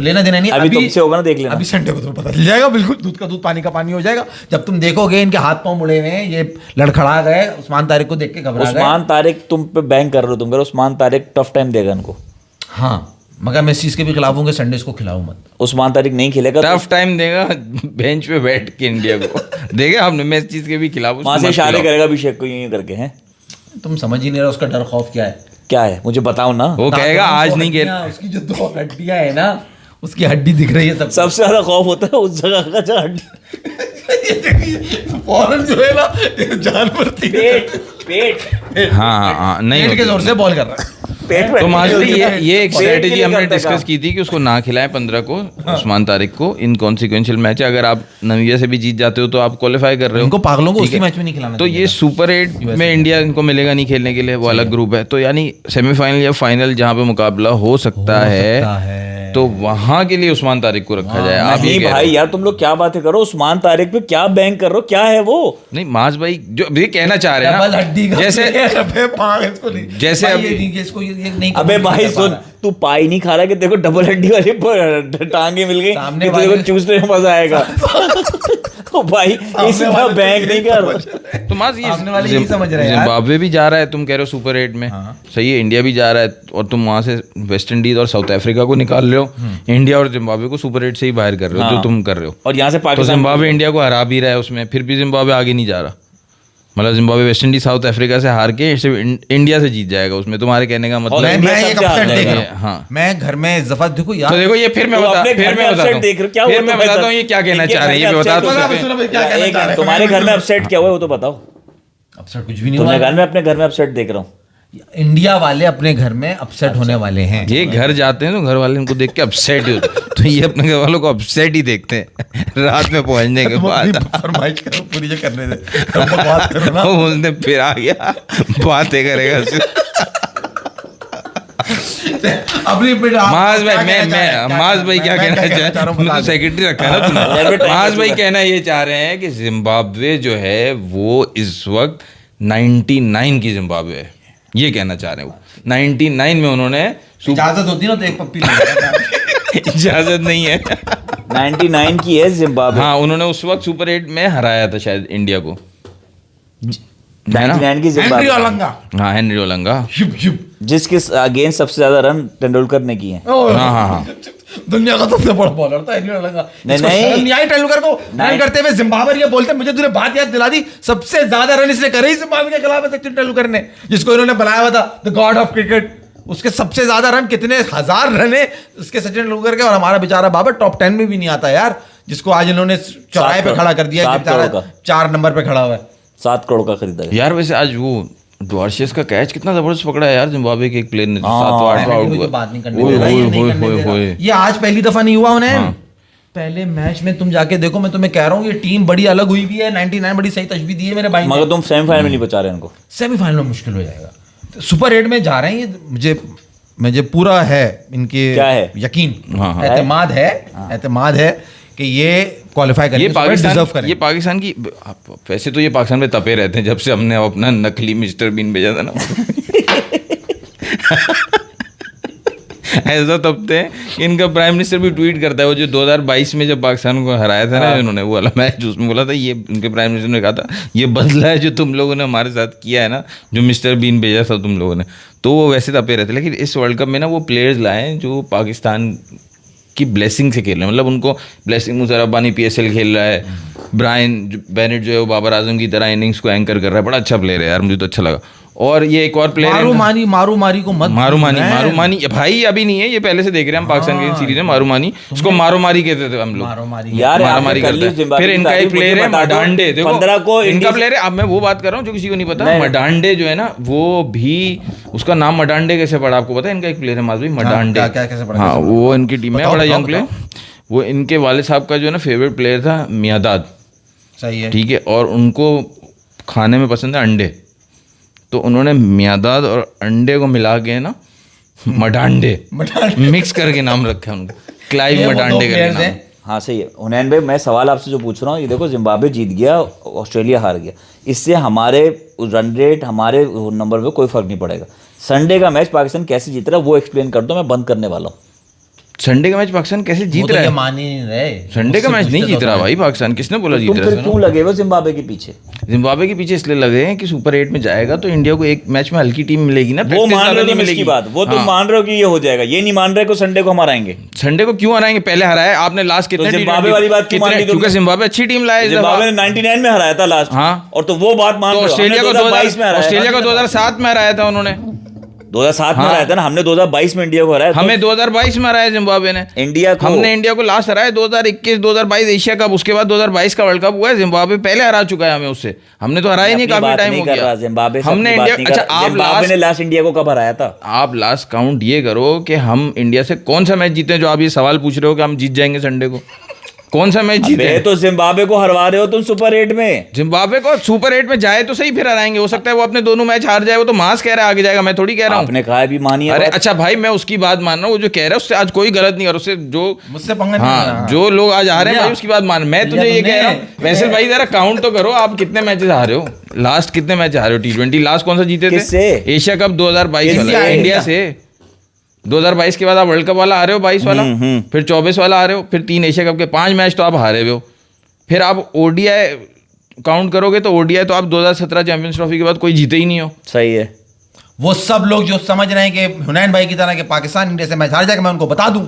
लेना देना नहीं। अभी तुमसे होगा ना, देख लेना। अभी संडे को तो पता चल जाएगा, बिल्कुल दूध का दूध पानी का पानी हो जाएगा। जब तुम देखोगे इनके हाथ पांव मुड़े हुए हैं, ये लड़खड़ा गए, उस्मान तारिक को देख के घबरा गए। उस्मान तारिक तुम पे बैंक कर रहे हो, तुम कह रहे हो उस्मान तारिक टफ टाइम देगा इनको। हाँ, मगर मैं इस चीज के भी खिलाफ हूँ कि संडे को खिलाऊं मत। उस्मान तारिक नहीं खेलेगा तो टफ टाइम देगा बेंच पे बैठ के इंडिया को। देखे आपने, मैं इस चीज के भी खिलाफ हूं, वहां से मत इशारे खिलाओ। करेगा अभिषेक को यूं करके। हैं तुम समझ ही नहीं रहे उसका डर खौफ क्या है। क्या है मुझे बताओ ना। वो कहेगा आज दो नहीं खेल। हड्डियां, उसकी जो 2 हड्डियां है ना, उसकी हड्डी दिख रही है सबसे ज्यादा खौफ होता है उस जगह का जहाँ फौरन जो है ना जानवर पेट हाँ, नहीं पेट के जोर से बॉल कर रहा है। पेट में तो माजरी ये एक पेट के स्ट्रेटेजी लिए हमने करता डिस्कस काम। की थी कि उसको ना खिलाएं 15 को, उस्मान तारिक को। इन कॉन्सिक्वेंशियल मैच है, अगर आप नमीबिया से भी जीत जाते हो तो आप क्वालिफाई कर रहे हो। इनको पागलों को ठीक उसी है। मैच में नहीं खिलाना तो चाहिए ये था। सुपर 8 में इंडिया इनको मिलेगा नहीं खेलने के लिए, वो अलग ग्रुप है। तो यानी सेमीफाइनल या फाइनल जहाँ पे मुकाबला हो सकता है तो वहां के लिए उस्मान तारिक को रखा जाए। आप ये नहीं कह भाई रहे हो। यार, तुम लोग क्या बातें करो। उस्मान तारिक पे क्या बैंक कर रहे हो? क्या है वो? नहीं माज भाई जो ये कहना चाह रहे डबल हैं हड्डी ना, का जैसे अबे भाई, इसको नहीं। जैसे भाई, अभी- ये नहीं कि इसको ये नहीं अबे भाई सुन, तू पाई नहीं खा रहा कि देखो डबल हड्डी वाली टांगे मिल गई, सामने कि तेरे को वाले- चूसने में मजा आएगा। तो भाई इसका वाले बैंक तो नहीं यही कर। तो माज सामने वाले यही समझ रहे हैं यार। जिम्बाब्वे भी जा रहा है, तुम कह रहे हो सुपर 8 में। सही है, इंडिया भी जा रहा है और तुम वहां से वेस्ट इंडीज और साउथ अफ्रीका को निकाल रहे हो। इंडिया और जिम्बाब्वे को सुपर 8 से ही बाहर कर रहे हो, जो तुम कर रहे हो। और यहाँ से तो पाकिस्तान जिम्बाब्वे इंडिया को हरा भी रहा है उसमें, फिर भी जिम्बाब्वे आगे नहीं जा रहा। मतलब Zimbabwe West Indies south Africa से हार के इंडिया से जीत जाएगा उसमें। तुम्हारे कहने का मतलब और मैं इंडिया एक सबसे अपसेट आगे देख है। रहा हूँ। हाँ। मैं घर में इस दफा देखो तो यार, देखो ये फिर मैं तो बता अपने घर फिर में मैं बताता upset देख रहे हो, क्या हूँ, फिर हुआ मैं तो बताता बताओ। हूँ ये क्या कहना इनके चाह रहे हैं, ये घर भी में बता upset तो होगा, सकते हैं। सुनो भाई, क्या कहना चाह रहे हैं? तुम्हारे घर में अपसेट क्या हुआ है वो तो बताओ। अपसेट कुछ भी नहीं तुमने हुआ। कहा मैं अपने घर में अपसेट देख रहा हूँ। इंडिया वाले अपने घर में अपसेट होने वाले हैं। ये घर जाते हैं तो घर वाले उनको देख के अपसेट ही होते हैं। तो ये अपने घर वालों को अपसेट ही देखते हैं रात में पहुंचने के तुम अपनी बाद। फरमाइश करो, पूरी जो करने दे। तुम बकवास करो ना। वो बोलते हैं, फिर आ गया बातें करेगा अपनी माज भाई माज भाई क्या कहना चाह रहे हैं? सेक्रेटरी रखा है ना तुमने। माज भाई कहना ये चाह रहे हैं कि जिम्बाब्वे जो है वो इस वक्त 99 की जिम्बाब्वे है, ये कहना चाह रहे हैं वो। 99 में उन्होंने इजाजत होती ना तो एक पप्पी इजाजत नहीं है। 99 की है जिम्बाब्वे। हाँ, उन्होंने उस वक्त सुपर 8 में हराया था शायद इंडिया को, है ना? 99 की हेनरी जिम्बाब्वे, ओलंगा, हाँ, हेनरी ओलंगा। जिसके अगेंस्ट सबसे ज्यादा रन तेंदुलकर ने किए हैं। हाँ हाँ हाँ। दुनिया का सबसे बड़ा बॉलर था हेनरी ओलंगा। नहीं, इसको नहीं। शर्म नहीं आई तेंदुलकर को रन नहीं। करते हुए? जिम्बाब्वे ये बोलते, मुझे तूने बात याद दिला दी, सबसे ज्यादा रन इसने करे ही जिम्बाब्वे के खिलाफ है सचिन तेंदुलकर ने, जिसको इन्होंने बनाया हुआ था द गॉड ऑफ क्रिकेट। उसके सबसे ज्यादा रन कितने 1000 रन है उसके सचिन तेंदुलकर के, और हमारा बेचारा बाबर टॉप 10 में भी नहीं आता यार, जिसको आज इन्होंने चौराहे पे खड़ा कर दिया, 4 नंबर पे खड़ा हुआ है। 7 करोड़ का खरीदा है यार। वैसे आज वो डॉर्शियस का कैच कितना जबरदस्त पकड़ा है यार, जिम्बाब्वे के एक प्लेयर ने 7-8 आउट हुआ। बात नहीं करने दे रहा, ये नहीं करने दे रहा। ये आज पहली दफा नहीं हुआ उन्हें, पहले मैच में तुम जाके देखो, मैं तुम्हें कह रहा हूँ ये टीम बड़ी अलग हुई भी है। 99 बड़ी सही तशबीह दी है मेरे भाई, मगर तुम सेमीफाइनल में नहीं बचा रहे इनको। सेमीफाइनल में मुश्किल हो जाएगा। सुपर 8 में जा रहे हैं ये, मुझे पूरा है इनके क्या है? यकीन, हाँ। एतमाद है कि ये क्वालिफाई करेंगे, डिजर्व करेंगे। ये पाकिस्तान की, वैसे तो ये पाकिस्तान में तपे रहते हैं जब से हमने अपना नकली मिस्टर बीन भेजा था ना। ऐसा तपते हैं कि इनका प्राइम मिनिस्टर भी ट्वीट करता है, वो जो 2022 में जब पाकिस्तान को हराया था ना इन्होंने, वो वाला मैच, उसमें बोला था, ये उनके प्राइम मिनिस्टर ने कहा था ये बदला है जो तुम लोगों ने हमारे साथ किया है ना, जो मिस्टर बीन भेजा था तुम लोगों ने। तो वो वैसे तपे रहते, लेकिन इस वर्ल्ड कप में ना वो प्लेयर्स लाए जो पाकिस्तान की ब्लेसिंग से खेल रहे हैं, मतलब उनको ब्लेसिंग, मुशर्रफ अब्बानी PSL खेल रहा है, ब्रायन बेनेट जो है वो बाबर आजम की तरह इनिंग्स को एंकर कर रहा है, बड़ा अच्छा प्लेयर है यार, मुझे तो अच्छा लगा। और ये एक और प्लेयर मारूमानी को मत, मारूमानी भाई अभी नहीं है, ये पहले से देख रहे हैं हम पाकिस्तान की सीरीज में। मारूमानी उसको मारोमारी कहते थे हम लोग, यार मारामारी करते हैं। फिर इनका एक प्लेयर है मडांडे, देखो इनका प्लेयर है, अब मैं वो बात कर रहा हूँ जो किसी को नहीं पता, मडांडे जो है ना, वो भी, उसका नाम मडांडे कैसे पड़ा आपको पता है? इनका एक प्लेयर है माधवी मडांडे, हाँ, वो इनकी टीम में, बड़ा यंग प्लेयर। वो इनके वालिद साहब का जो है ना फेवरेट प्लेयर था मियादाद, सही है, ठीक है, और उनको खाने में पसंद है अंडे, तो उन्होंने मियादाद और अंडे को मिला के ना मडांडे मिक्स करके नाम रखा है उनका, क्लाइव मडांडे करके नाम। हाँ सही है। हुनैन भाई, मैं सवाल आपसे जो पूछ रहा हूँ, ये देखो जिम्बाब्वे जीत गया, ऑस्ट्रेलिया हार गया, इससे हमारे रन रेट, हमारे नंबर में कोई फर्क नहीं पड़ेगा। संडे का मैच पाकिस्तान कैसे जीत रहा है वो एक्सप्लेन कर दो, मैं बंद करने वाला हूँ। संडे का मैच पाकिस्तान कैसे जीत रहा है? मान ही नहीं रहे, संडे का मैच नहीं जीत रहा भाई पाकिस्तान, किसने बोला जीत रहा है? क्यों लगे वो जिम्बाब्वे के पीछे? जिम्बाब्वे के पीछे इसलिए लगे हैं कि सुपर 8 में जाएगा तो इंडिया को एक मैच में हल्की टीम मिलेगी ना, वो मान रहे हो इसकी बात, वो तुम मान रहे हो कि ये हो जाएगा, ये नहीं मान रहे को संडे को हम हराएंगे। संडे को क्यों हराएंगे? पहले हराया आपने लास्ट कितने, जिम्बाब्वे वाली बात क्यों मान ली? क्योंकि जिम्बाब्वे अच्छी टीम लाया, जिम्बाब्वे ने 99 में हराया था लास्ट, हाँ, और तो वो बात मान, ऑस्ट्रेलिया को 2007 में हराया था उन्होंने, 2007 में हराया था ना, हमने 2022 में इंडिया को हराया, हमें 2022 में हराया जिम्बाब्वे ने इंडिया को, हमने इंडिया को लास्ट हराया 2021 2022 एशिया कप, उसके बाद 2022 का वर्ल्ड कप हुआ है, जिम्बाब्वे पहले हरा चुका है हमें उससे, हमने तो हराया ही नहीं, काफी टाइम हो गया जिम्बाब्वे हमने इंडिया। अच्छा आप लास्ट इंडिया को कब हराया था? आप लास्ट काउंट ये करो कि हम इंडिया से कौन सा मैच जीते, जो आप ये सवाल पूछ रहे हो कि हम जीत जाएंगे संडे को, कौन सा मैच जीते? तो जिम्बाब्वे को हरवा रहे हो तुम सुपर 8 में। जिम्बाब्वे को सुपर 8 में जाए तो सही, फिर हराएंगे, हो सकता है वो अपने दोनों मैच हार जाए, वो तो मास कह रहा है आगे जाएगा, मैं थोड़ी कह रहा हूँ, आपने कहा भी मानिए। अरे अच्छा भाई मैं उसकी बात मान रहा हूँ, वो जो कह रहा है उससे आज कोई गलत नहीं, और उससे जो मुझसे पंगा नहीं, हाँ, जो लोग आज आ रहे हैं भाई उसकी बात मान, मैं तुझे ये कह रहा हूँ, वैसे भाई जरा काउंट तो करो, आप कितने मैचेस हारे हो, लास्ट कितने मैच हारे हो T20, लास्ट कौन सा जीते थे? एशिया कप 2022 वाला इंडिया से, 2022 के बाद आप वर्ल्ड कप वाला आ रहे हो, 22 वाला, फिर 24 वाला आ रहे हो, फिर 3 एशिया कप के 5 मैच तो आप हारे हुए हो, फिर आप ODI काउंट करोगे तो ODI तो आप 2017 चैंपियंस ट्रॉफी के बाद कोई जीते ही नहीं हो। सही है। वो सब लोग जो समझ रहे हैं कि हुनैन भाई की तरह कि पाकिस्तान इंडिया से मैच हार जाएगा, मैं उनको बता दूं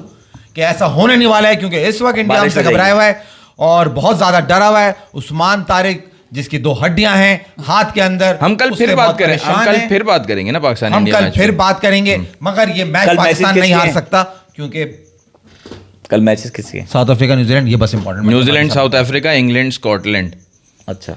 कि ऐसा होने नहीं वाला है, क्योंकि इस वक्त इंडिया हमसे घबराया हुआ है और बहुत ज्यादा डरा हुआ है। उस्मान तारिक जिसकी 2 हड्डियां हैं हाथ के अंदर, हम कल फिर बात करें, हम कल फिर बात करेंगे ना पाकिस्तान इंडिया, हम कल फिर बात करेंगे, मगर ये मैच पाकिस्तान नहीं हार सकता, क्योंकि कल मैचेस किसके? साउथ अफ्रीका न्यूजीलैंड, ये बस important, New Zealand south Africa, England Scotland. अच्छा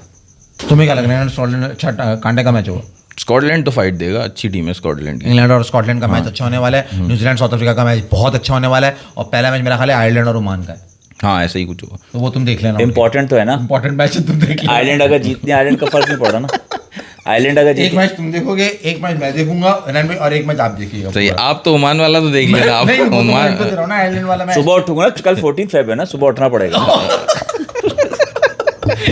तुम्हें क्या लग रहा है स्कॉटलैंड अच्छा कांटे का मैच होगा? स्कॉटलैंड तो फाइट देगा, अच्छी टीम है स्कॉटलैंड की। इंग्लैंड और स्कॉटलैंड का मैच अच्छा होने वाला है, न्यूजीलैंड साउथ अफ्रीका का मैच बहुत अच्छा होने वाला है, और पहला मैच मेरा ख्याल है आयरलैंड और ओमान का है। हाँ ऐसा ही कुछ होगा, तो वो तुम देख लेना, इंपॉर्टेंट तो है ना, इंपॉर्टेंट मैच तुम देख लेना। आयरलैंड अगर जीतने, आयरलैंड का फर्क नहीं पड़ रहा ना, आयरलैंड अगर एक मैच तुम देखोगे, एक मैच मैं देखूंगा और एक मैच आप देखिएगा। सही, आप तो ओमान वाला तो देख लेना, आप ओमान तो दे रहा हूं ना, आयरलैंड वाला मैच सुबह उठूंगा ना, कल 14 फेब है ना, सुबह उठना पड़ेगा।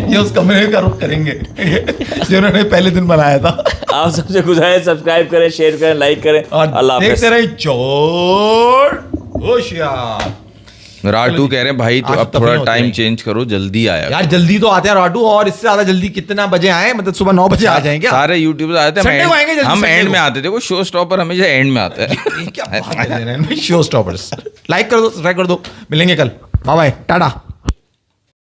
ये उस कमरे का रुख करेंगे जो उन्होंने पहले दिन बनाया था। आप सबसे गुजारिश, सब्सक्राइब करें, शेयर करें, लाइक करें, अल्लाह हाफ़िज़। देखते रहे चोर होशियार। राटू कह रहे हैं भाई तो अब थोड़ा टाइम चेंज करो, जल्दी आया यार, जल्दी तो आते हैं राटू, और इससे ज्यादा जल्दी कितना बजे आए, मतलब सुबह 9 बजे आ जाएंगे सारे यूट्यूब आते हैं, हम एंड में आते थे, वो शो स्टॉपर हमेशा एंड में आता है। क्या शो स्टॉपर्स। लाइक कर दो, सब्सक्राइब कर दो, मिलेंगे कल, बाय बाय, टाटा।